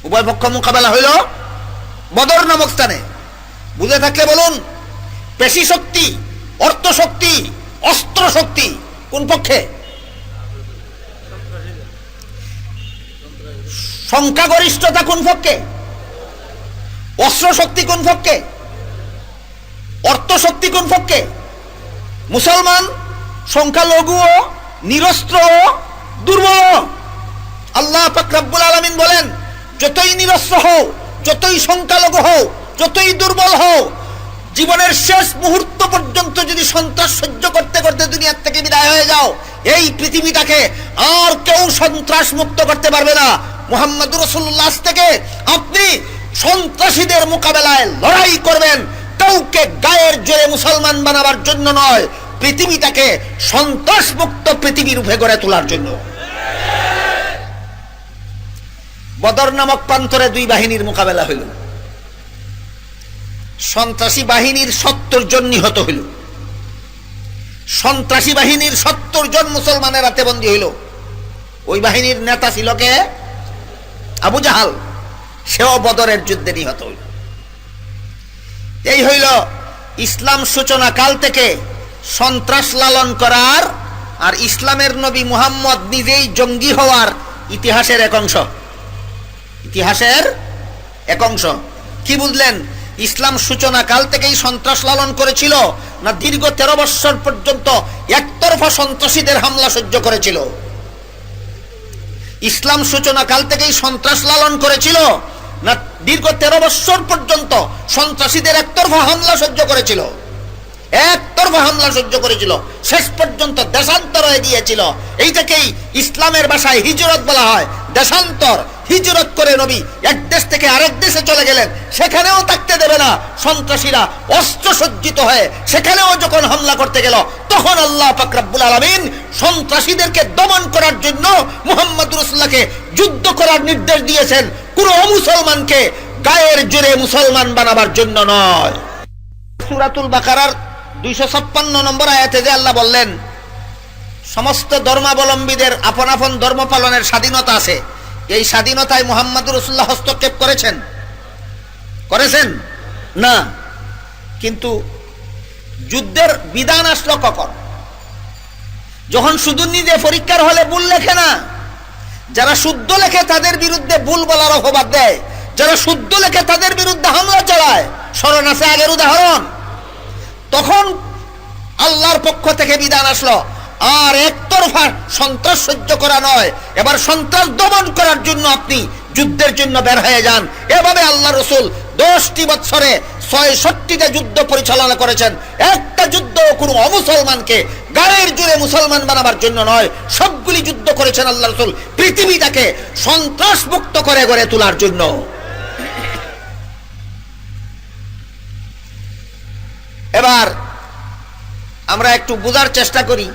উভয় পক্ষ মোকাবেলা হইল বদর নামক স্থানে। বুঝে থাকলে বলুন, পেশি শক্তি, অর্থ শক্তি, অস্ত্র শক্তি কোন পক্ষে? সংখ্যাগরিষ্ঠতা কোন পক্ষে? অস্ত্র শক্তি কোন পক্ষে? অর্থ শক্তি কোন পক্ষে? মুসলমান সংখ্যালঘু, নিরস্ত্র, দুর্বল। আল্লাহ পাক রব্বুল আলামিন বলেন, যতই নিরস্ত্র হও, যতই সংখ্যালঘু হও, যতই দুর্বল হও, জীবনের শেষ মুহূর্ত পর্যন্ত যদি সন্ত্রাস সহ্য করতে করতে দুনিয়ার থেকে বিদায় হয়ে যাও, এই পৃথিবীটাকে আর কেউ সন্ত্রাস মুক্ত করতে পারবে না। মুহাম্মদুর রাসূলুল্লাহ থেকে আপনি সন্ত্রাসীদের মোকাবেলায় লড়াই করবেন, কাউকে গায়ের জোরে মুসলমান বানাবার জন্য নয়, পৃথিবীটাকে সন্ত্রাস মুক্ত পৃথিবী রূপে গড়ে তোলার জন্য। বদর নামক প্রান্তরে 2 বাহিনীর মোকাবেলা হইল। সন্ত্রাসী বাহিনীর 70 জন নিহত হইল। সন্ত্রাসী বাহিনীর 70 জন মুসলমানের হাতে বন্দী হইল। ওই বাহিনীর নেতা ছিল কে? আবু জাহাল। সেও বদরের যুদ্ধে নিহত হইল। এই হইল ইসলাম সূচনা কাল থেকে সন্ত্রাস লালন করার আর ইসলামের নবী মুহাম্মদ নিজেই জঙ্গি হওয়ার ইতিহাসের এক অংশ। ইতিহাসের এক অংশ। কি বুঝলেন? ইসলাম সূচনা কাল থেকেই সন্ত্রাস লালন করেছিল, না দীর্ঘ 13 বছর পর্যন্ত একতরফা সন্ত্রাসীদের হামলা সহ্য করেছিল? ইসলাম সূচনা কাল থেকেই সন্ত্রাস লালন করেছিল, না দীর্ঘ 13 বছর পর্যন্ত সন্ত্রাসীদের একতরফা হামলা সহ্য করেছিল, একতরফা হামলা সহ্য করেছিল, শেষ পর্যন্ত দেশান্তর হয়ে গিয়েছিল। এইটাকেই ইসলামের ভাষায় হিজরত বলা হয়, দেশান্তর। হিজরত করে নবী এক দেশ থেকে আরেক দেশে চলে গেলেন, সেখানেও থাকতে দেবে না সন্ত্রাসীরা অস্ত্র সজ্জিত হয়ে, সেখানেও যখন হামলা করতে গেল তখন আল্লাহ পাক রব্বুল আলামিন সন্ত্রাসীদেরকে দমন করার জন্য মুহাম্মদ রাসূলুল্লাহকে যুদ্ধ করার নির্দেশ দিয়েছেন, কোন মুসলমানকে গায়ের জোরে মুসলমান বানাবার জন্য নয়। সূরাতুল বাকারার 256 নম্বর আয়াতে যে আল্লাহ বললেন সমস্ত ধর্মাবলম্বীদের আপন আপন ধর্ম পালনের স্বাধীনতা আছে, এই স্বাধীনতায় মুহাম্মদ রাসূলুল্লাহ হস্তক্ষেপ করেছেন? করেছেন না। কিন্তু যুদ্ধের বিধান আসলো কখন? যখন শুধু নিজে পরীক্ষার হলে ভুল লেখে না, যারা শুদ্ধ লেখে তাদের বিরুদ্ধে ভুল বলার অপবাদ দেয়, যারা শুদ্ধ লেখে তাদের বিরুদ্ধে হামলা চালায়। স্মরণ আছে আগের উদাহরণ? তখন আল্লাহর পক্ষ থেকে বিধান আসলো, আর একতরফা সন্ত্রাস সহ্য করা নয়, এবার সন্ত্রাস দমন করার জন্য আপনি যুদ্ধের জন্য বের হয়ে যান। এভাবে আল্লাহ রাসূল 10টি বছরে 66টা যুদ্ধ পরিচালনা করেছেন। একটা যুদ্ধ কোনো অমুসলমানকে গায়ের জোরে মুসলমান বানাবার জন্য নয়, সবগুলি যুদ্ধ করেছেন আল্লাহ রাসূল পৃথিবীটাকে সন্ত্রাস মুক্ত করে গড়ে তোলার জন্য। এবার আমরা একটু বোঝার চেষ্টা করি,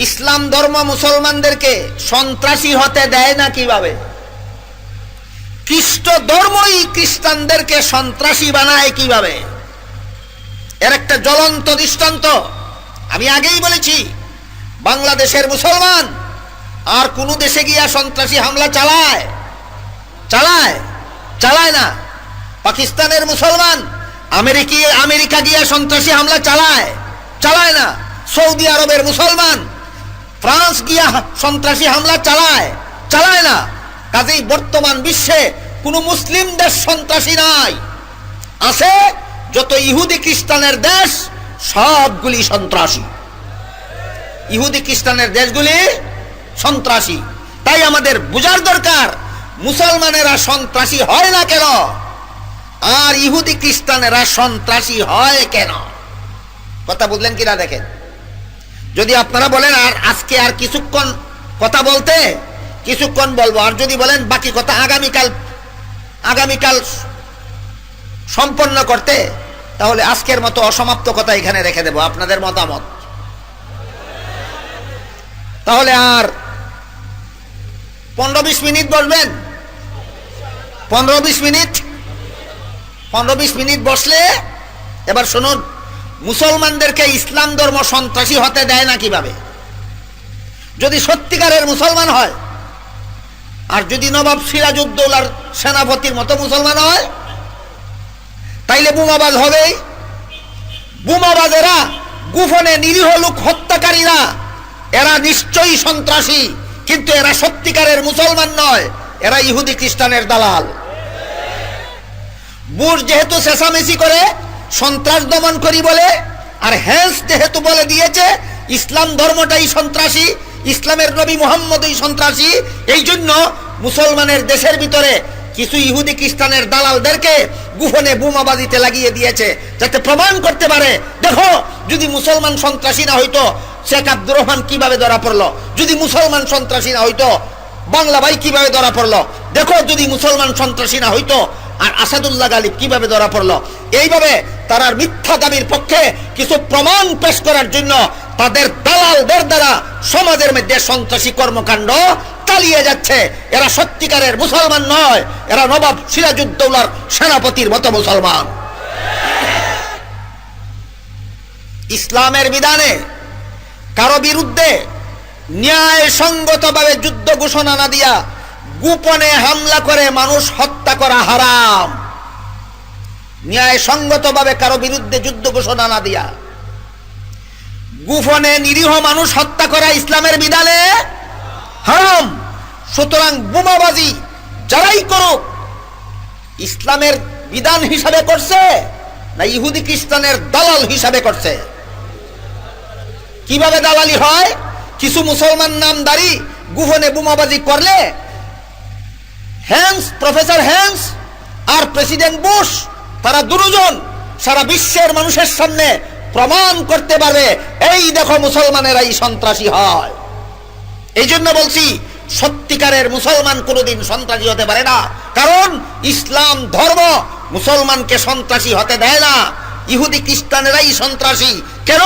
ইসলাম ধর্ম মুসলমানদেরকে সন্ত্রাসী হতে দেয় না কিভাবে? খ্রিস্ট ধর্মই খ্রিস্টানদেরকে সন্ত্রাসী বানায় কিভাবে? এর একটা জ্বলন্ত দৃষ্টান্ত আমি আগেই বলেছি। বাংলাদেশের মুসলমান আর কোন দেশে গিয়া সন্ত্রাসী হামলা চালায়? চালায়? চালায় না। পাকিস্তানের মুসলমান আমেরিকা গিয়া সন্ত্রাসী হামলা চালায়? চালায় না। সৌদি আরবের মুসলমান ফ্রান্স গিয়া সন্ত্রাসী হামলা চালায়? চালায় না। কাজেই বর্তমান বিশ্বে কোন মুসলিম দেশ সন্ত্রাসী নাই। আছে যত ইহুদি খ্রিস্টানের দেশ, সবগুলি সন্ত্রাসী। ইহুদি খ্রিস্টানের দেশগুলি সন্ত্রাসী। তাই আমাদের বোঝার দরকার মুসলমানেরা সন্ত্রাসী হয় না কেন, আর ইহুদি খ্রিস্টানেরা সন্ত্রাসী হয় কেন? কথা বুঝলেন কিনা দেখেন। যদি আপনারা বলেন আর আজকে আর কিছুক্ষণ কথা বলতে, কিছুক্ষণ বলবো, আর যদি বলেন বাকি কথা আগামীকাল সম্পন্ন করতে, তাহলে আজকের মতো অসমাপ্ত কথা এখানে রেখে দেব। আপনাদের মতামত? তাহলে আর 15-20 মিনিট বসবেন? 15-20 মিনিট? 15-20 মিনিট বসলে এবার শুনুন, মুসলমানদেরকে ইসলাম ধর্ম সন্ত্রাসী হতে দেয় না কিভাবে? যদি সত্যিকারের মুসলমান হয়, আর যদি নবাব সিরাজউদ্দৌলার সেনাপতির মতো মুসলমান হয়, তাইলে বোমাবাজ হবেই। বোমাবাজেরা, গোপনে নিরীহ লোক হত্যাকারীরা, এরা নিশ্চয়ই সন্ত্রাসী, কিন্তু এরা সত্যিকারের মুসলমান নয়, এরা ইহুদি খ্রিস্টানের দালাল। বুশ যেহেতু চেঁচামেচি করে সন্ত্রাস দমন করি বলে, আর হ্যান্স যেহেতু বলে দিয়েছে ইসলাম ধর্মটাই সন্ত্রাসী, ইসলামের নবী মুহাম্মদই সন্ত্রাসী, এই জন্য মুসলমানের দেশের ভিতরে কিছু ইহুদি খ্রিস্টানের দালালদেরকে গোপনে বোমাবাজিতে লাগিয়ে দিয়েছে, যাতে প্রমাণ করতে পারে, দেখো যদি মুসলমান সন্ত্রাসী না হইতো শেখ আব্দুর রহমান কিভাবে ধরা পড়লো, যদি মুসলমান সন্ত্রাসী না হইতো বাংলা ভাই কিভাবে ধরা পড়লো, দেখো যদি মুসলমান সন্ত্রাসী না হইতো আর আসাদুল্লাহ গালিব কিভাবে ধরা পড়লো। এইভাবে তারা মিথ্যা দাবির পক্ষে কিছু প্রমাণ পেশ করার জন্য তাদের দালালদের দ্বারা সমাজের মধ্যে সন্ত্রাসী কর্মকাণ্ড চালিয়ে যাচ্ছে। এরা সত্যিকারের মুসলমান নয়, এরা নবাব সিরাজউদ্দৌলার সেনাপতির মতো মুসলমান। ইসলামের বিধানে কারো বিরুদ্ধে ন্যায়সঙ্গতভাবে যুদ্ধ ঘোষণা না দিয়া গোপনে হামলা করে মানুষ হত্যা করা হারাম। ন্যায়সঙ্গতভাবে কারো বিরুদ্ধে যুদ্ধ ঘোষণা না দিয়া গোপনে নিরীহ মানুষ হত্যা করা ইসলামের বিধানে হারাম। সুতরাং বোমাবাজি যারাই করুক, ইসলামের বিধান হিসাবে করছে না ইহুদি খ্রিস্টানের দালাল হিসাবে করছে? কিভাবে দালালি হয়? কিছু মুসলমান নামদারি গোপনে বোমাবাজি করলে হ্যান্স, প্রফেসর হ্যান্স আর প্রেসিডেন্ট বুশ, তারা দুজন সারা বিশ্বের মানুষের সামনে প্রমাণ করতে পারবে এই দেখো মুসলমানেরাই সন্ত্রাসী হয়। এই জন্য বলছি সত্যিকারের মুসলমান কোনোদিন সন্ত্রাসী হতে পারে না, কারণ ইসলাম ধর্ম মুসলমানকে সন্ত্রাসী হতে দেয় না। ইহুদি খ্রিস্টানেরাই সন্ত্রাসী, কেন?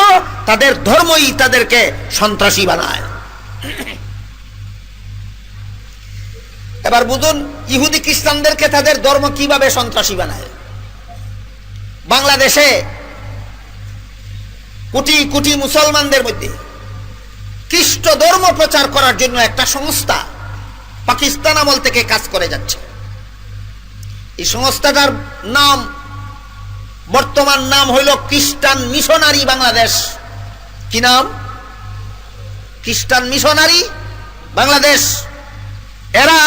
তাদের ধর্মই তাদেরকে সন্ত্রাসী বানায়। এবার বুঝুন ইহুদি খ্রিস্টানদেরকে তাদের ধর্ম কিভাবে সন্ত্রাসী বানায়। বাংলাদেশে কোটি কোটি মুসলমানদের মধ্যে খ্রিস্ট ধর্ম প্রচার করার জন্য একটা সংস্থা পাকিস্তান আমল থেকে কাজ করে যাচ্ছে। এই সংস্থাটার নাম, বর্তমান নাম হইল খ্রিস্টান মিশনারি বাংলাদেশ। কি নাম? খ্রিস্টান মিশনারি বাংলাদেশ। এরা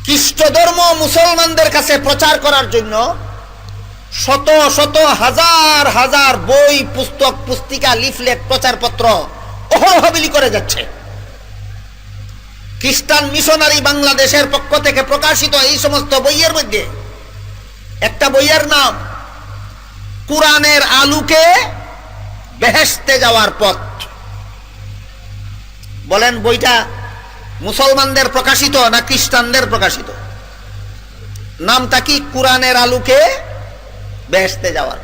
খ্রিস্ট ধর্ম মুসলমানদের কাছে প্রচার করার জন্য শত শত হাজার হাজার বই, পুস্তক, পুস্তিকা, লিফলেট, প্রচারপত্র অহরহ বিলি করে যাচ্ছে। খ্রিস্টান মিশনারি বাংলাদেশের পক্ষ থেকে প্রকাশিত এই সমস্ত বইয়ের মধ্যে একটা বইয়ের নাম কুরআনের আলোকে বেহেশতে যাওয়ার পথ। বলেন বইটা মুসলমানদের প্রকাশিত না খ্রিস্টানদের প্রকাশিত? নামটা কি? কুরআনের আলোকে বেহেশতে যাওয়ার।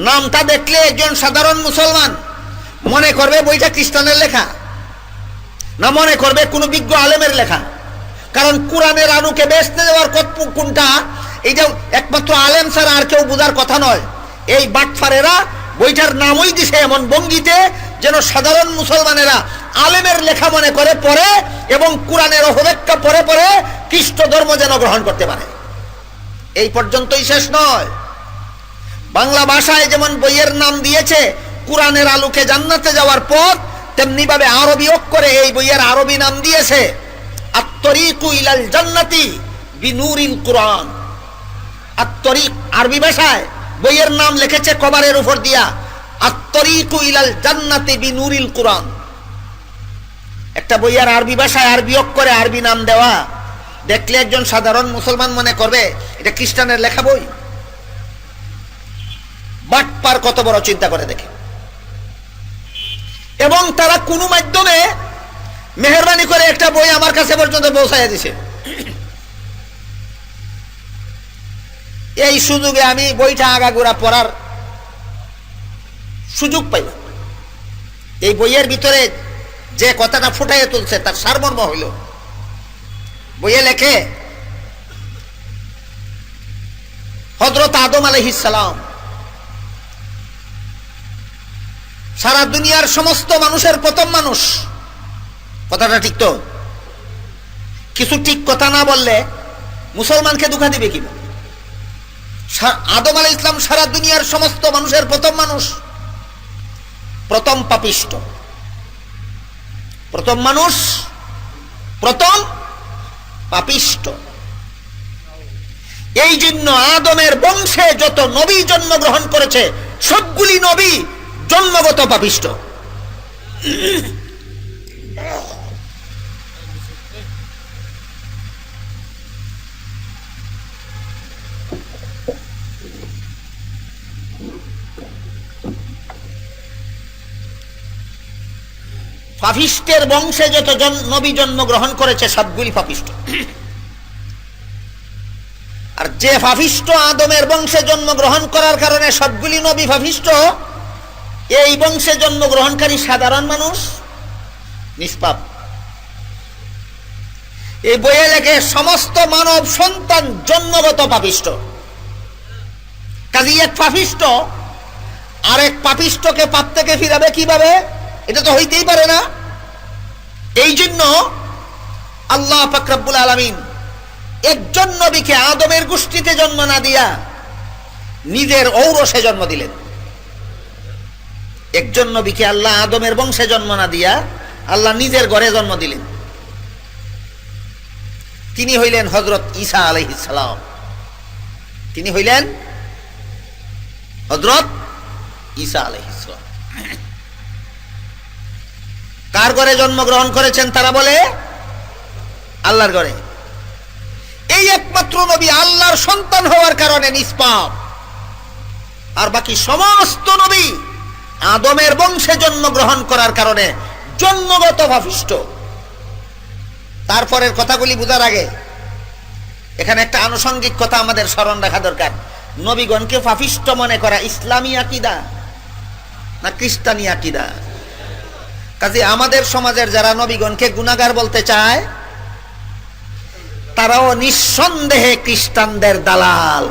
নামটা দেখলে একজন সাধারণ মুসলমান মনে করবে বইটা খ্রিস্টানের লেখা, না মনে করবে কোনো বিজ্ঞ আলেমের লেখা। কারণ কুরআনের আলোকে বেহেশতে যাওয়ার কোনটা, এইটা একমাত্র আলেম ছাড়া আর কেউ বোঝার কথা নয়। এই বাটফারেরা বইটার নামই দিছে এমন ভঙ্গিতে যেন সাধারণ মুসলমানেরা আলেমের লেখা মনে করে পড়ে এবং কুরআনের অপব্যাখ্যা পড়ে পড়ে খ্রিস্ট ধর্ম যেন গ্রহণ করতে পারে। এই পর্যন্তই শেষ নয়। বাংলা ভাষায় যেমন বইয়ের নাম দিয়েছে কুরআনের আলোকে জান্নাতে যাওয়ার পথ, তেমনি ভাবে আরবি অক্ষরে এই বইয়ের আরবি নাম দিয়েছে আত-তরিকু ইলাল জান্নাতি বিনুরিল কুরআন। আত-তরিক আরবি ভাষায় বইয়ের নাম লিখেছে কভারের উপর দিয়া আত-তরিকু ইলাল জান্নাতি বিনুরিল কুরআন। একটা বইয়ের আরবি ভাষায় আরবি অক্ষরে আরবি নাম দেওয়া দেখলে একজন সাধারণ মুসলমান মনে করবে এটা খ্রিস্টানের লেখা বই। বাটপার কত বড় চিন্তা করে দেখে। এবং তারা কোনো মাধ্যমে মেহেরবানি করে একটা বই আমার কাছে পর্যন্ত পৌঁছাইয়া দিছে। এই সুযোগে আমি বইটা আগাগোড়া পড়ার সুযোগ পাইলাম। এই বইয়ের ভিতরে যে কথাটা ফুটাইয়া তুলছে তার সারমর্ম হইল, বইয়ে লেখে হযরত আদম আলাইহিস সালাম সারা দুনিয়ার সমস্ত মানুষের প্রথম মানুষ। কথাটা ঠিক তো? কিছু ঠিক কথা না বললে মুসলমানকে ধোঁকা দিবে কিভাবে? আদম আলাইহিস সালাম সারা দুনিয়ার সমস্ত মানুষের প্রথম মানুষ, প্রথম পাপিষ্ট, প্রথম মানুষ, প্রথম পাপিষ্ট। এই জন্য আদমের বংশে যত নবী জন্মগ্রহণ করেছে সবগুলি নবী জন্মগত পাপিষ্ট। পাপিষ্টের বংশে যত নবী জন্মগ্রহণ করেছে সবগুলি পাপিষ্ট। আর যে পাপিষ্ট আদমের বংশে জন্মগ্রহণ করার কারণে সবগুলি নবী পাপিষ্ট, এই বংশে জন্মগ্রহণকারী সাধারণ মানুষ নিষ্পাপ। এই বইয়ে লেখে সমস্ত মানব সন্তান জন্মগত পাপিষ্ট। কাজে এক পাপিষ্ট আরেক পাপিষ্টকে পাপ থেকে ফিরাবে কিভাবে? এটা তো হইতেই পারে না। এই জন্য আল্লাহ পাক রব্বুল আলামিন একজন নবীকে আদমের গোষ্ঠীতে জন্ম না দিয়া নিজের ঔরসে জন্ম দিলেন। একজন নবীকে আল্লাহ আদমের বংশে জন্ম না দিয়া আল্লাহ নিজের ঘরে জন্ম দিলেন। তিনি হইলেন হযরত ঈসা আলাইহিস সালাম। তিনি হইলেন হযরত ঈসা আলাইহিস সালাম। কার ঘরে জন্মগ্রহণ করেছেন? তারা বলে আল্লাহর ঘরে। এই একমাত্র নবী আল্লাহর সন্তান হওয়ার কারণে নিষ্পাপ, আর বাকি সমস্ত নবী আদমের বংশে জন্মগ্রহণ করার কারণে জন্মগত পাপিষ্ঠ। তারপরের কথাগুলি বোঝার আগে এখানে একটা আনুষঙ্গিক কথা আমাদের স্মরণ রাখা দরকার। নবীগণকে পাপিষ্ঠ মনে করা ইসলামী আকীদা না খ্রিস্টানি আকীদা? কাজে আমাদের সমাজের যারা নবীগণকে গুনাহগার বলতে চায় তারাও নিঃসন্দেহে খ্রিস্টানদের দালাল,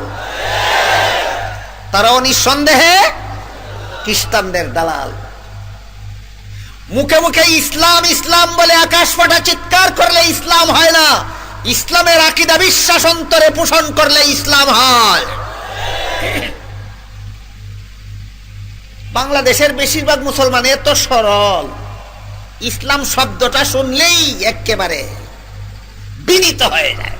তারাও নিঃসন্দেহে খ্রিস্টানদের দালাল। মুখে মুখে ইসলাম ইসলাম বলে আকাশ ফাটা চিৎকার করলে ইসলাম হয় না, ইসলামের আকীদা বিশ্বাস অন্তরে পোষণ করলে ইসলাম হয়। বাংলাদেশের বেশিরভাগ মুসলমান এত সরল, ইসলাম শব্দটা শুনলেই একেবারে বিনীত হয়ে যায়।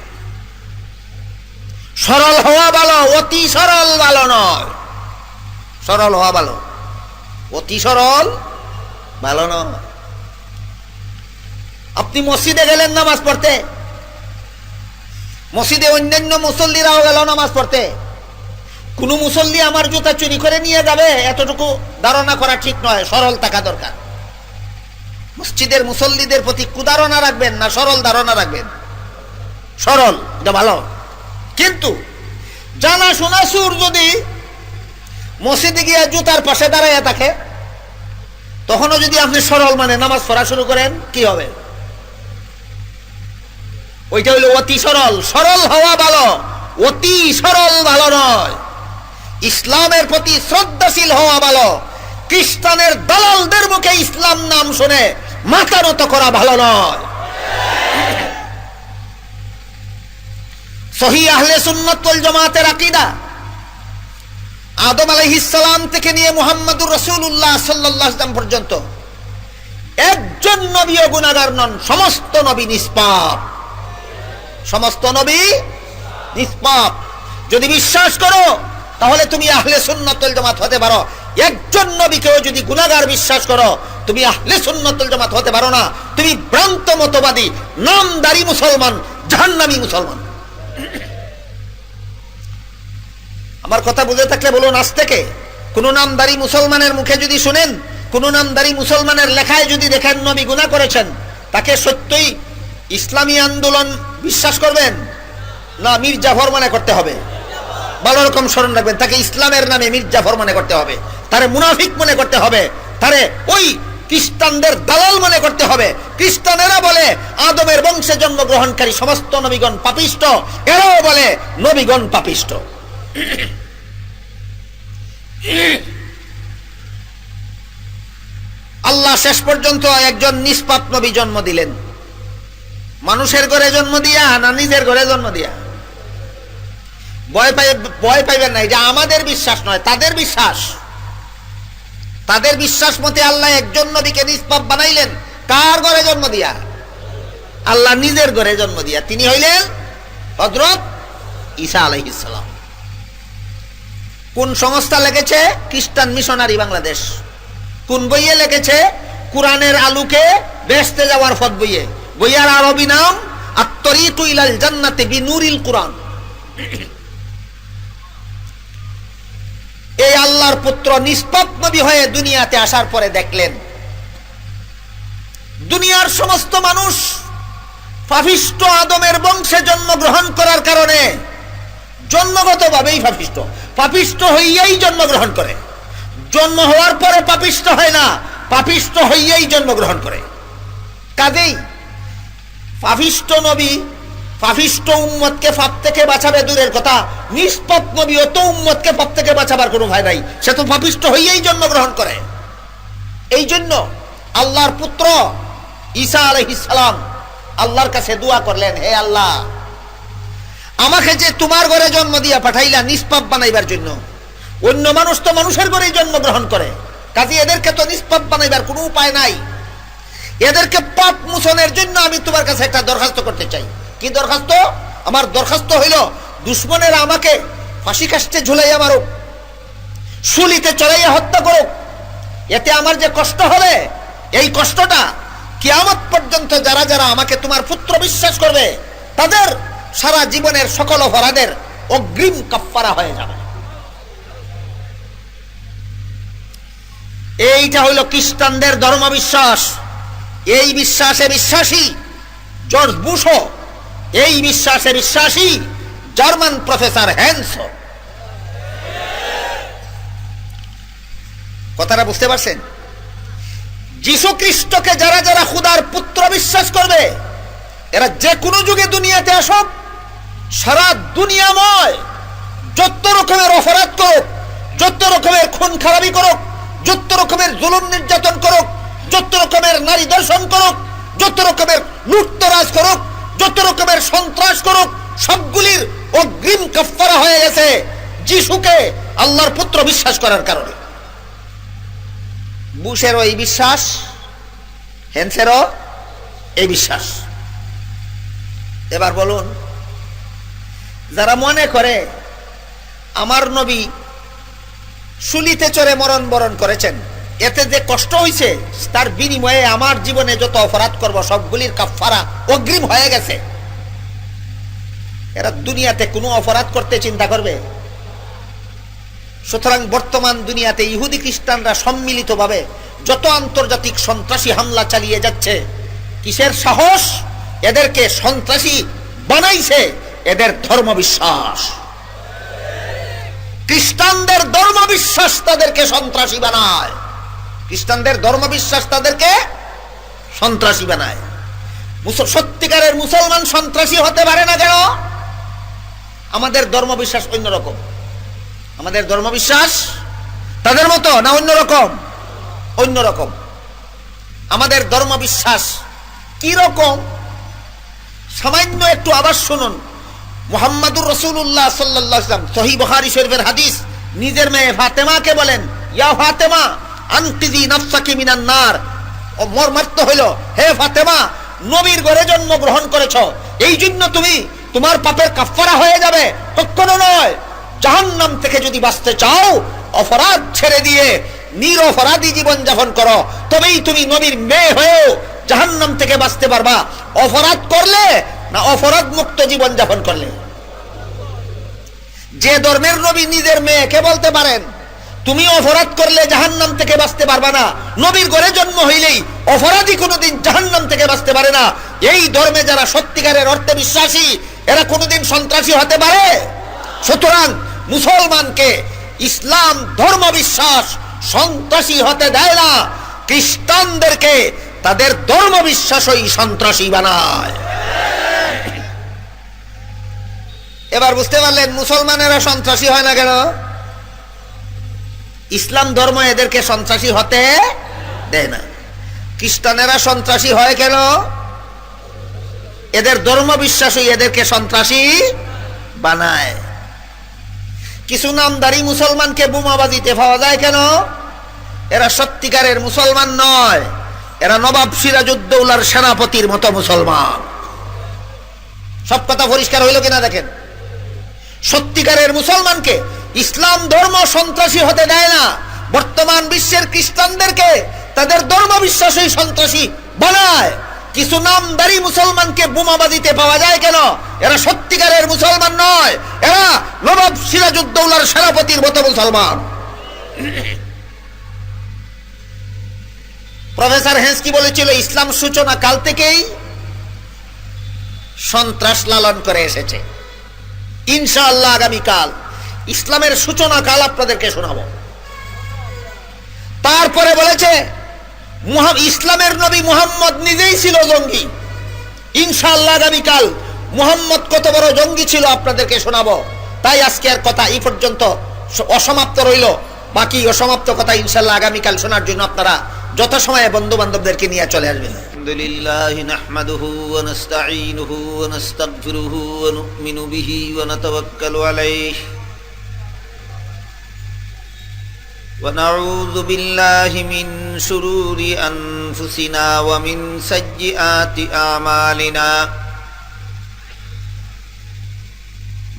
সরল হওয়া ভালো, অতি সরল ভালো নয়। সরল হওয়া ভালো, অতি সরল ভালো নয়। আপনি মসজিদে গেলেন নামাজ পড়তে, মসজিদে অন্যান্য মুসল্লিরাও গেল নামাজ পড়তে, কোন মুসল্লি আমার জুতা চুরি করে নিয়ে যাবে এতটুকু ধারণা করা ঠিক নয়, সরল থাকা দরকার। মসজিদের মুসল্লিদের প্রতি কুধারণা রাখবেন না সরল ধারণা রাখবেন? সরল এটা ভালো। কিন্তু জানা শোনা সুর যদি মসজিদে গিয়ে জুতার পাশে দাঁড়াইয়া থাকে, তখনও যদি আপনি সরল মানে নামাজ পড়া শুরু করেন, কি হবে? ওইটা হইল অতি সরল। সরল হওয়া ভালো, অতি সরল ভালো নয়। ইসলামের প্রতি শ্রদ্ধাশীল হওয়া ভালো। খ্রিস্টানের দালালদের মুখে ইসলাম নাম শুনে মাথা নত করা ভালো নয়। সহিহ আহলে সুন্নাত ওয়াল জামাতের আকীদা, আদম আলাইহিস সালাম থেকে নিয়ে মুহাম্মদুর রাসূলুল্লাহ সাল্লাল্লাহু আলাইহি ওয়াসাল্লাম পর্যন্ত একজন নবীও গুনাহগার নন। সমস্ত নবী নিষ্পাপ, সমস্ত নবী নিষ্পাপ। যদি বিশ্বাস করো তাহলে তুমি আহলে সুন্নাত ওয়াল জামাত হতে পারো। একজন নবীকেও যদি গুনাহগার বিশ্বাস করো, তুমি আহলে সুন্নাত ওয়াল জামাত হতে পারো না। তুমি ভ্রান্ত মতবাদী, নামদারি মুসলমান, জাহান্নামী মুসলমান। আমার কথা বুঝে থাকলে বলুন আজ থেকে কোন নামদারি মুসলমানের মুখে যদি শুনেন, কোন নামদারি মুসলমানের লেখায় যদি দেখেন নবী গুনাহ করেছেন, তাকে সত্যই ইসলামী আন্দোলন বিশ্বাস করবেন না মীর জাফর মনে করতে হবে? ভালো রকম স্মরণ রাখবেন, তাকে ইসলামের নামে মীর জাফর মনে করতে হবে, তারে মুনাফিক মনে করতে হবে, তারে ওই খ্রিস্টানদের দালাল মনে করতে হবে। খ্রিস্টানেরা বলে আদমের বংশে জন্মগ্রহণকারী সমস্ত নবীগণ পাপিষ্ট, এরাও বলে নবীগণ পাপিষ্ট। আল্লাহ শেষ পর্যন্ত একজন নিষ্পাপ নবী জন্ম দিলেন। মানুষের ঘরে জন্ম দিয়া না নিজের ঘরে জন্ম দিয়া? ভয় পাইবেন না, এটা আমাদের বিশ্বাস নয়, তাদের বিশ্বাস। তাদের বিশ্বাস মতে আল্লাহ একজন নবীকে নিষ্পাপ বানাইলেন। কার ঘরে জন্ম দিয়া? আল্লাহ নিজের ঘরে জন্ম দিয়া। তিনি হইলেন হযরত ঈসা আলাইহিস সালাম। কোন সংস্থা লিখেছে? খ্রিস্টান মিশনারি বাংলাদেশ। কোন বইয়ে লিখেছে? কোরআনের আলোকে বেহেশতে যাওয়ার পথ বইয়ে। বইয়ার আরবি নাম আত-তরিকু ইলাল জান্নাতি বিনুরিল কুরআন। এই আল্লাহর পুত্র নিষ্পাপ নবী হয়ে দুনিয়াতে আসার পরে দেখলেন দুনিয়ার সমস্ত মানুষ পাপিষ্ঠ। আদমের বংশে জন্মগ্রহণ করার কারণে জন্মগতভাবেই পাপিষ্ঠ। পাপিষ্ঠ হইয়াই জন্মগ্রহণ করে, জন্ম হওয়ার পরে পাপিষ্ঠ হয় না, পাপিষ্ঠ হইয়াই জন্মগ্রহণ করে। কাজেই পাপিষ্ঠ নবী পাপিষ্ঠ উম্মতকে পাপ থেকে বাঁচাবে দূরের কথা, নিষ্পাপ নবী অত উম্মতকে পাপ থেকে বাঁচাবার কোনো ভয় নাই, সে তো পাপিষ্ঠ হইয়াই জন্মগ্রহণ করে। এই জন্য আল্লাহর পুত্র ঈসা আলাইহিস সালাম আল্লাহর কাছে দোয়া করলেন, হে আল্লাহ, আমাকে যে তোমার ঘরে জন্ম দিয়া পাঠাইলা নিষ্পাপ বানাইবার জন্য, অন্য মানুষ তো মানুষের ঘরেই জন্মগ্রহণ করে, কাজে এদেরকে তো নিষ্পাপ বানাইবার কোনো উপায় নাই। এদেরকে পাপ মোচনের জন্য আমি তোমার কাছে একটা দরখাস্ত করতে চাই। কি দরখাস্ত? আমার দরখাস্ত হইল দুশ্মনেরা আমাকে ফাঁসি কাস্টে ঝুলাইয়া মারুক, শুলিতে চড়াইয়া হত্যা করুক। এতে আমার যে কষ্ট হবে, এই কষ্টটা কিয়ামত পর্যন্ত যারা যারা আমাকে তোমার পুত্র বিশ্বাস করবে তাদের সারা জীবনের সকল অপরাধের অগ্রিম কাফফারা হয়ে যাবে। এইটা হইল খ্রিস্টানদের ধর্মবিশ্বাস। এই বিশ্বাসে বিশ্বাসী জর্জ বুশও, এই বিশ্বাসে বিশ্বাসী জার্মান প্রফেসর হ্যান্স। কথাটা বুঝতে পারছেন? যীশু খ্রিস্টকে যারা যারা খুদার পুত্র বিশ্বাস করবে এরা যে কোনো যুগে দুনিয়াতে আসুক, সারা দুনিয়াময় যত রকমের অপরাধ করুক, যত রকমের খুন খারাপি করুক, যত রকমের জুলুম নির্যাতন করুক, যত রকমের নারী দর্শন করুক, যত রকমের লুটতরাজ করুক, যত রকমের সন্ত্রাস করুক, সবগুলির অগ্রিম কাফফারা হয়ে গেছে যিশুকে আল্লাহর পুত্র বিশ্বাস করার কারণে। বুশেরও এই বিশ্বাস, হেন্সেরও এই বিশ্বাস। এবার বলুন, যারা মনে করে আমার নবী শুলিতে চড়ে মরণ বরণ করেছেন, এতে যে কষ্ট হয়েছে তার বিনিময়ে আমার জীবনে যত অপরাধ করব সবগুলির কাফফারা অগ্রিম হয়ে গেছে, এরা দুনিয়াতে কোনো অপরাধ করতে চিন্তা করবে? সুতরাং বর্তমান দুনিয়াতে ইহুদি খ্রিস্টানরা সম্মিলিতভাবে যত আন্তর্জাতিক সন্ত্রাসী হামলা চালিয়ে যাচ্ছে, কিসের সাহস? এদেরকে সন্ত্রাসী বানাইছে এদের ধর্মবিশ্বাস। খ্রিস্টানদের ধর্মবিশ্বাস তাদেরকে সন্ত্রাসী বানায়, খ্রিস্টানদের ধর্মবিশ্বাস তাদেরকে সন্ত্রাসী বানায়। সত্যিকারের মুসলমান সন্ত্রাসী হতে পারে না কেন? আমাদের ধর্মবিশ্বাস অন্যরকম। আমাদের ধর্মবিশ্বাস তাদের মতো না অন্যরকম? অন্যরকম। আমাদের ধর্মবিশ্বাস কি রকম সামান্য একটু আবার শুনুন। মুহাম্মাদুর রাসূলুল্লাহ সাল্লাল্লাহু আলাইহি ওয়াসাল্লাম সহিহ বুখারী শরীফের হাদিস, নিজের মেয়ে ফাতেমাকে বলেন, ইয়া ফাতেমা আনকিযি নাফসাকি মিনান নার। মর্মার্থ হইল, হে ফাতেমা, নবীর ঘরে জন্মগ্রহণ করেছো, এই জন্য তুমি তোমার পাপের কাফফারা হয়ে যাবে? কখনো নয়। জাহান্নাম থেকে যদি বাঁচতে চাও অপরাধ ছেড়ে দিয়ে নিরপরাধী জীবন যাপন করো, তবেই তুমি নবীর মেয়ে হয়েও জাহান্নাম থেকে বাঁচতে পারবা। অপরাধ করলে না অপরাধ মুক্ত জীবন যাপন করলে? যে ধর্মের নবী নিজের মেয়েকে বলতে পারেন তুমি অপরাধ করলে জাহান্নাম থেকে বাঁচতে পারবা না, নবীর ঘরে জন্ম হইলেই অপরাধী কোনোদিন জাহান্নাম থেকে বাঁচতে পারে না, এই ধর্মে যারা সত্যিকারের অর্থে বিশ্বাসী এরা কোনোদিন সন্ত্রাসী হতে পারে? সুতরাং মুসলমানকে ইসলাম ধর্ম বিশ্বাস সন্ত্রাসী হতে দেয় না, খ্রিস্টানদেরকে তাদের ধর্ম বিশ্বাসই সন্ত্রাসী বানায়। এবার বুঝতে পারলেন মুসলমানেরা সন্ত্রাসী হয় না কেন? ইসলাম ধর্ম এদেরকে সন্ত্রাসী হতে দেয় না। খ্রিস্টানেরা সন্ত্রাসী হয় কেন? এদের ধর্ম বিশ্বাসই এদেরকে সন্ত্রাসী বানায়। কিছু নামদারি মুসলমানকে বোমাবাজিতে পাওয়া যায় কেন? এরা সত্যিকারের মুসলমান নয়, এরা নবাব সিরাজউদ্দৌলার সেনাপতির মতো মুসলমান। সব কথা পরিষ্কার হইল কিনা দেখেন। সত্যিকারের মুসলমানকে ইসলাম ধর্ম সন্ত্রাসী হতে দেয় না, বর্তমান বিশ্বের খ্রিস্টানদেরকে তাদের ধর্ম বিশ্বাসই সন্ত্রাসী বানায়। কিছু নামদারি মুসলমানকে বোমাবাজিতে পাওয়া যায় কেন? এরা সত্যিকারের মুসলমান নয়, এরা নবাব সিরাজউদ্দৌলার সেনাপতির মতো মুসলমান। প্রফেসর হেন্সকি বলেছিল ইসলাম সূচনা কাল থেকেই সন্ত্রাস লালন করে এসেছে। ইনশাআল্লাহ আগামীকাল ইসলামের সূচনা কাল আপনাদেরকে শোনাবো। তারপরে বলেছে ইসলামের নবী মুহাম্মদ নিজেই ছিল জঙ্গি। ইনশাআল্লাহ আগামীকাল মুহাম্মদ কত বড় জঙ্গি ছিল আপনাদেরকে শোনাবো। তাই আজকের কথা এই পর্যন্ত অসমাপ্ত রইল, বাকি অসমাপ্ত কথা ইনশাআল্লাহ আগামীকাল শোনার জন্য আপনারা যথাসময়ে বন্ধু বান্ধবদেরকে নিয়ে চলে আসবেন। আলহামদুলিল্লাহ নাহমাদুহু ওয়া নাস্তাঈনুহু ওয়া নাস্তাগফিরুহু ওয়া নু'মিনু বিহি ওয়া নাতাওয়াক্কালু আলাইহি ওয়া নাউযু বিল্লাহি মিন শুরুরি আনফুসিনা ওয়া মিন সাইয়্যিআতি আমালিনা।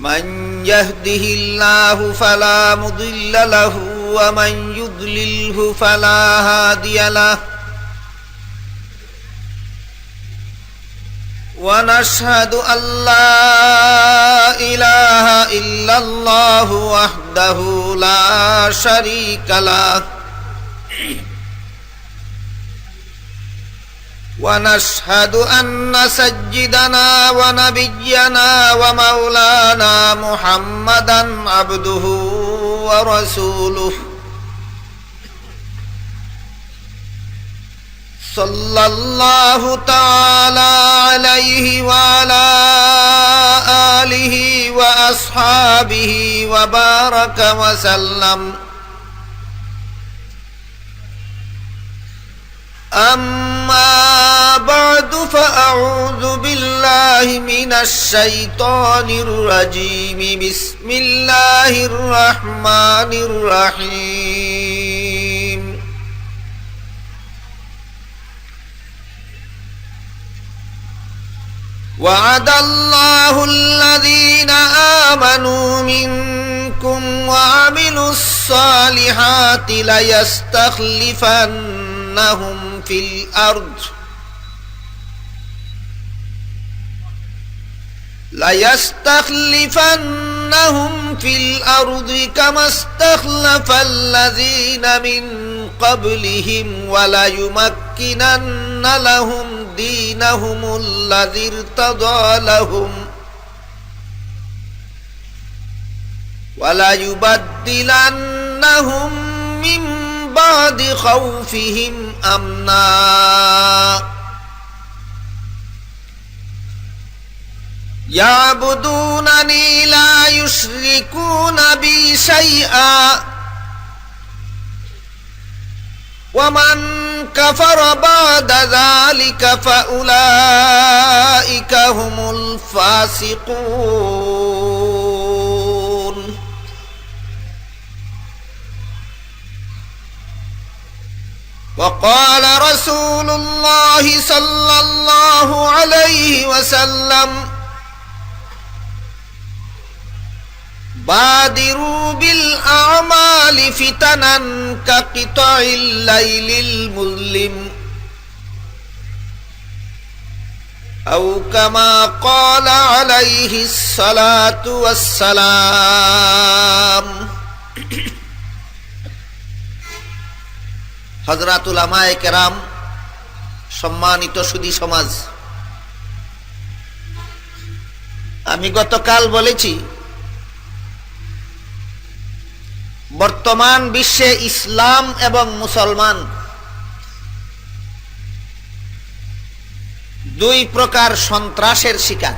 মান ইয়াহদিহিল্লাহু ফালা মুদিল্লা লাহু ওয়া মান ইউদ্লিলহু ফালা হাদিয়া লাহু। ونشهد أن لا إله إلا الله وحده لا شريك له ونشهد أن سيدنا ونبينا ومولانا محمدا عبده ورسوله صلى الله تعالى عليه وعلى آله وأصحابه وبارك وسلم أما بعد فأعوذ بالله من الشيطان الرجيم بسم الله الرحمن الرحيم وعد الله الذين آمنوا منكم وعملوا الصالحات ليستخلفنهم في الأرض كما استخلف الذين من قبلهم وليمكنن لهم دينهم الذي ارتضى لهم وليبدلنهم من بعد خوفهم أمنا يعبدونني لا يشركون بي شيئا ومن كفر بعد ذلك فأولئك هم الفاسقون وقال رسول الله صلى الله عليه وسلم بادروا بالأعمال فتنا كقطع الليل المظلم أو كما قال عليه الصلاة والسلام হযরত উলামায়ে কেরাম, সম্মানিত সুধী সমাজ, আমি গতকাল বলেছি বর্তমান বিশ্বে ইসলাম এবং মুসলমান দুই প্রকার সন্ত্রাসের শিকার।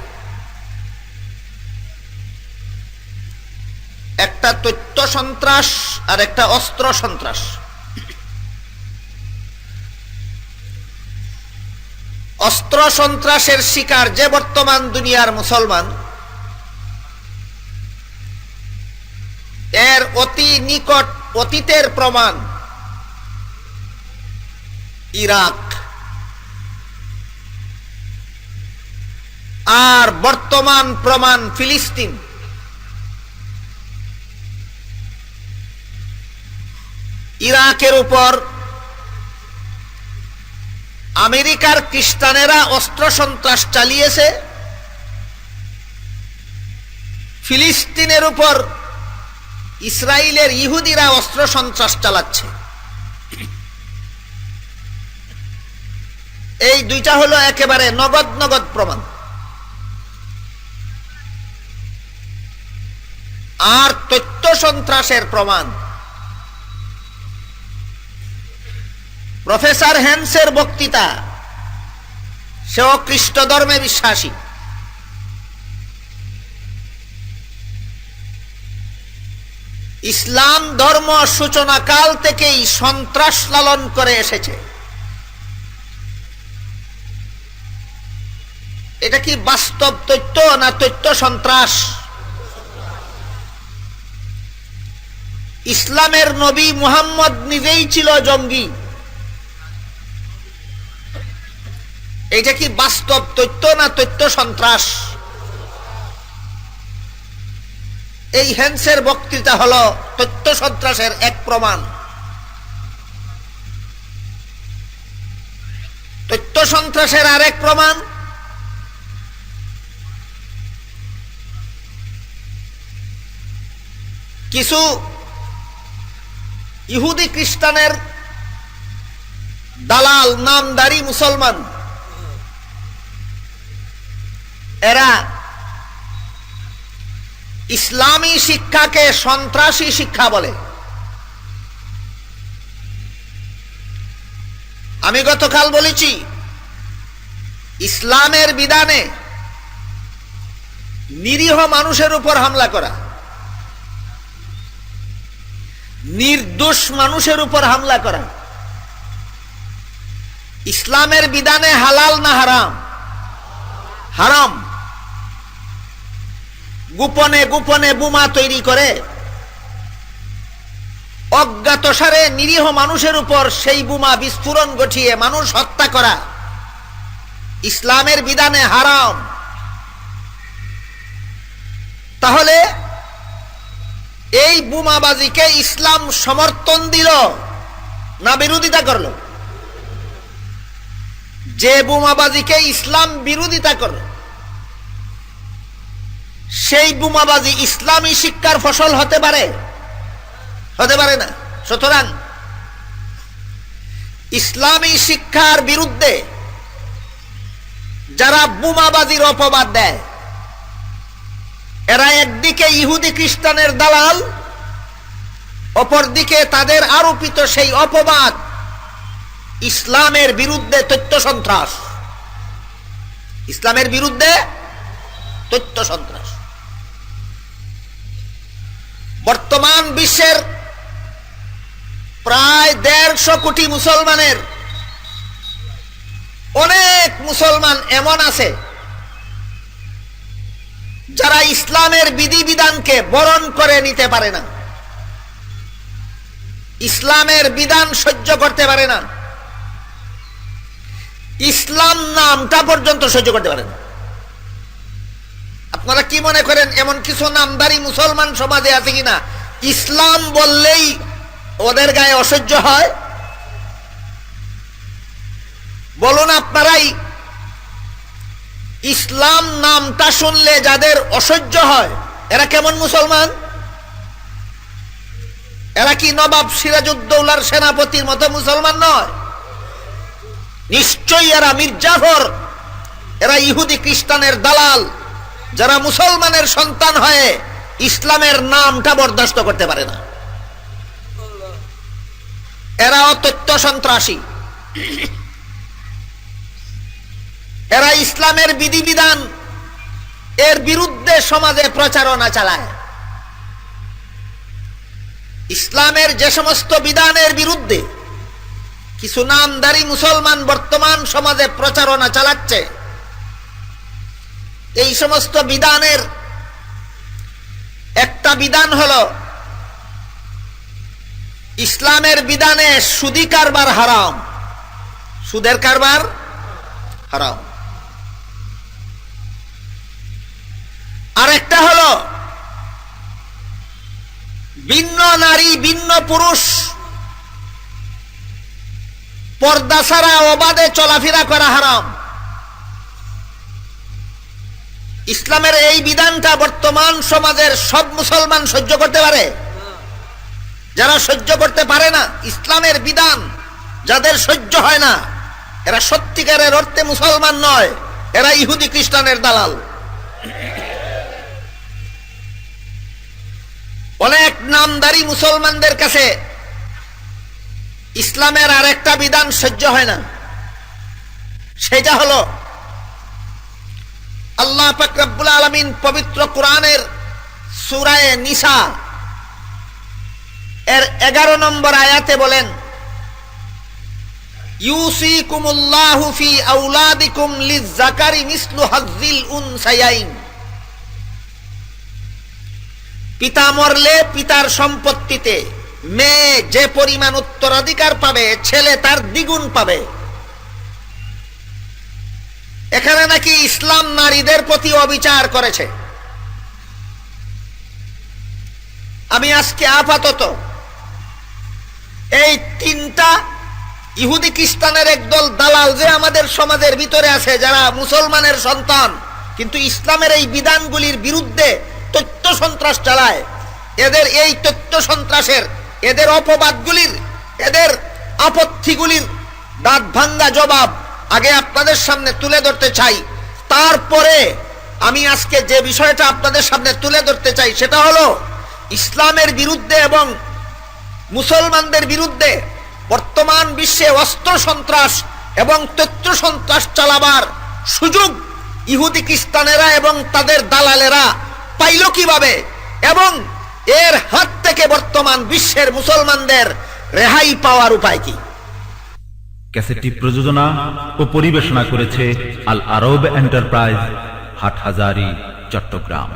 একটা তথ্য সন্ত্রাস আর একটা অস্ত্র সন্ত্রাস। অস্ত্র সন্ত্রাসের শিকার যে বর্তমান দুনিয়ার মুসলমান, এর অতি নিকট অতীতের প্রমাণ ইরাক, আর বর্তমান প্রমাণ ফিলিস্তিন। ইরাকের উপর আমেরিকার খ্রিস্টানেরা অস্ত্র সন্ত্রাস চালিয়েছে, ফিলিস্তিনের উপর ইসরায়েলের ইহুদিরা অস্ত্র সন্ত্রাস চালাচ্ছে। এই দুইটা হলো একেবারে নগদ নগদ প্রমাণ। আর তথ্য সন্ত্রাসের প্রমাণ প্রফেসর হেন্সের বক্তৃতা, সেও খ্রিস্ট ধর্মে বিশ্বাসী। ইসলাম ধর্ম সূচনাকাল থেকেই সন্ত্রাস লালন করে এসেছে। এটা কি বাস্তব তথ্য না তথ্য সন্ত্রাস? ইসলামের নবী মুহাম্মদ নিজেই ছিল জঙ্গি। এটা কি বাস্তব তথ্য না তথ্য সন্ত্রাস? এই হেন্সের বক্তৃতা হলো তথ্য সন্ত্রাসের এক প্রমাণ। তথ্য সন্ত্রাসের আরেক প্রমাণ কিছু ইহুদি খ্রিস্টানের দালাল নামদারি মুসলমান, এরা ইসলামী শিক্ষাকে সন্ত্রাসী শিক্ষা বলে। আমি গতকাল বলেছি, ইসলামের বিধানে নিরীহ মানুষের উপর হামলা করা, নির্দোষ মানুষের উপর হামলা করা ইসলামের বিধানে হালাল না হারাম? হারাম। গোপনে গোপনে বোমা তৈরি করে অজ্ঞাতসারে নিরীহ মানুষের উপর সেই বোমা বিস্ফোরণ ঘটিয়ে মানুষ হত্যা করা ইসলামের বিধানে হারাম। তাহলে এই বোমাবাজিকে ইসলাম সমর্থন দিল না বিরোধিতা করল? যে বোমাবাজিকে ইসলাম বিরোধিতা করল, সেই বোমাবাজি ইসলামী শিক্ষার ফসল হতে পারে? হতে পারে না। সুতরাং ইসলামী শিক্ষার বিরুদ্ধে যারা বোমাবাজির অপবাদ দেয়, এরা একদিকে ইহুদি খ্রিস্টানের দালাল, অপরদিকে তাদের আরোপিত সেই অপবাদ ইসলামের বিরুদ্ধে তথ্য সন্ত্রাস। ইসলামের বিরুদ্ধে তথ্য সন্ত্রাস। বর্তমান বিশ্বের প্রায় 150 কোটি মুসলমানের অনেক মুসলমান এমন আছে যারা ইসলামের বিধিবিধানকে বরণ করে নিতে পারে না, ইসলামের বিধান সহ্য করতে পারে না, ইসলাম নামটা পর্যন্ত সহ্য করতে পারে না। আপনারা কি মনে করেন এমন কিছু নামদারি মুসলমান সমাজে আছে কিনা ইসলাম বললেই ওদের গায়ে অসহ্য হয়? বলুন আপনারাই, ইসলাম নামটা শুনলে যাদের অসহ্য হয় এরা কেমন মুসলমান? এরা কি নবাব সিরাজউদ্দৌলার সেনাপতির মতো মুসলমান নয়? নিশ্চয়ই এরা মির্জাফর, এরা ইহুদি খ্রিস্টানের দালাল, যারা মুসলমানের সন্তান হয়ে ইসলামের নামটা বরদাস্ত করতে পারে না। এরা তথ্য সন্ত্রাসী, এরা ইসলামের বিধিবিধান এর বিরুদ্ধে সমাজে প্রচারণা চালায়। ইসলামের যে সমস্ত বিধানের বিরুদ্ধে কিছু নামদারি মুসলমান বর্তমান সমাজে প্রচারণা চালাচ্ছে, এই সমস্ত বিধানের একটা বিধান হলো ইসলামের বিধানে সুদী কারবার হারাম। সুদের কারবার হারাম। আর একটা হলো ভিন্ন নারী ভিন্ন পুরুষ পর্দা ছাড়া অবাধে চলাফেরা করা হারাম। ইসলামের এই বিধানটা বর্তমান সমাজের সব মুসলমান সহ্য করতে পারে? যারা সহ্য করতে পারে না ইসলামের বিধান, যাদের সহ্য হয় না, এরা সত্যিকারের অর্থে মুসলমান নয়, এরা ইহুদি খ্রিস্টানের দালাল। অনেক নামদারি মুসলমানদের কাছে ইসলামের আর একটা বিধান সহ্য হয় না, সেটা হলো আল্লাহ পাক রব্বুল আলামিন পবিত্র কোরআনের সূরা নিসা এর 11 নম্বর আয়াতে বলেন, ইউসিকুমুল্লাহু ফি আওলাদিকুম লিয-যাকারি মিসলু হাযযিল উনসায়াইন। পিতা মরলে পিতার সম্পত্তিতে মেয়ে যে পরিমাণ উত্তরাধিকার পাবে, ছেলে তার দ্বিগুণ পাবে। এখানে নাকি ইসলাম নারীদের প্রতি অবিচার করেছে। আমি আজকে আপাতত এই 3টা ইহুদি খ্রিস্টানের একদল দালাল যে আমাদের সমাজের ভিতরে আছে, যারা মুসলমানের সন্তান কিন্তু ইসলামের এই বিধানগুলির বিরুদ্ধে তথ্য সন্ত্রাস চালায়, এদের এই তথ্য সন্ত্রাসের, এদের অপবাদগুলির, এদের আপত্তিগুলির দাঁত ভাঙ্গা জবাব আগে আপনাদের সামনে তুলে ধরতে চাই। তারপরে আমি আজকে যে বিষয়টা আপনাদের সামনে তুলে ধরতে চাই সেটা হলো ইসলামের বিরুদ্ধে এবং মুসলমানদের বিরুদ্ধে বর্তমান বিশ্বে অস্ত্র সন্ত্রাস এবং তথ্য সন্ত্রাস চালাবার সুযোগ ইহুদি খ্রিস্টানেরা এবং তাদের দালালেরা পাইল কিভাবে, এবং এর হাত থেকে বর্তমান বিশ্বের মুসলমানদের রেহাই পাওয়ার উপায় কি। ক্যাসেটটি প্রযোজনা ও পরিবেশনা করেছে আল আরব এন্টারপ্রাইজ, হাটহাজারী, চট্টগ্রাম।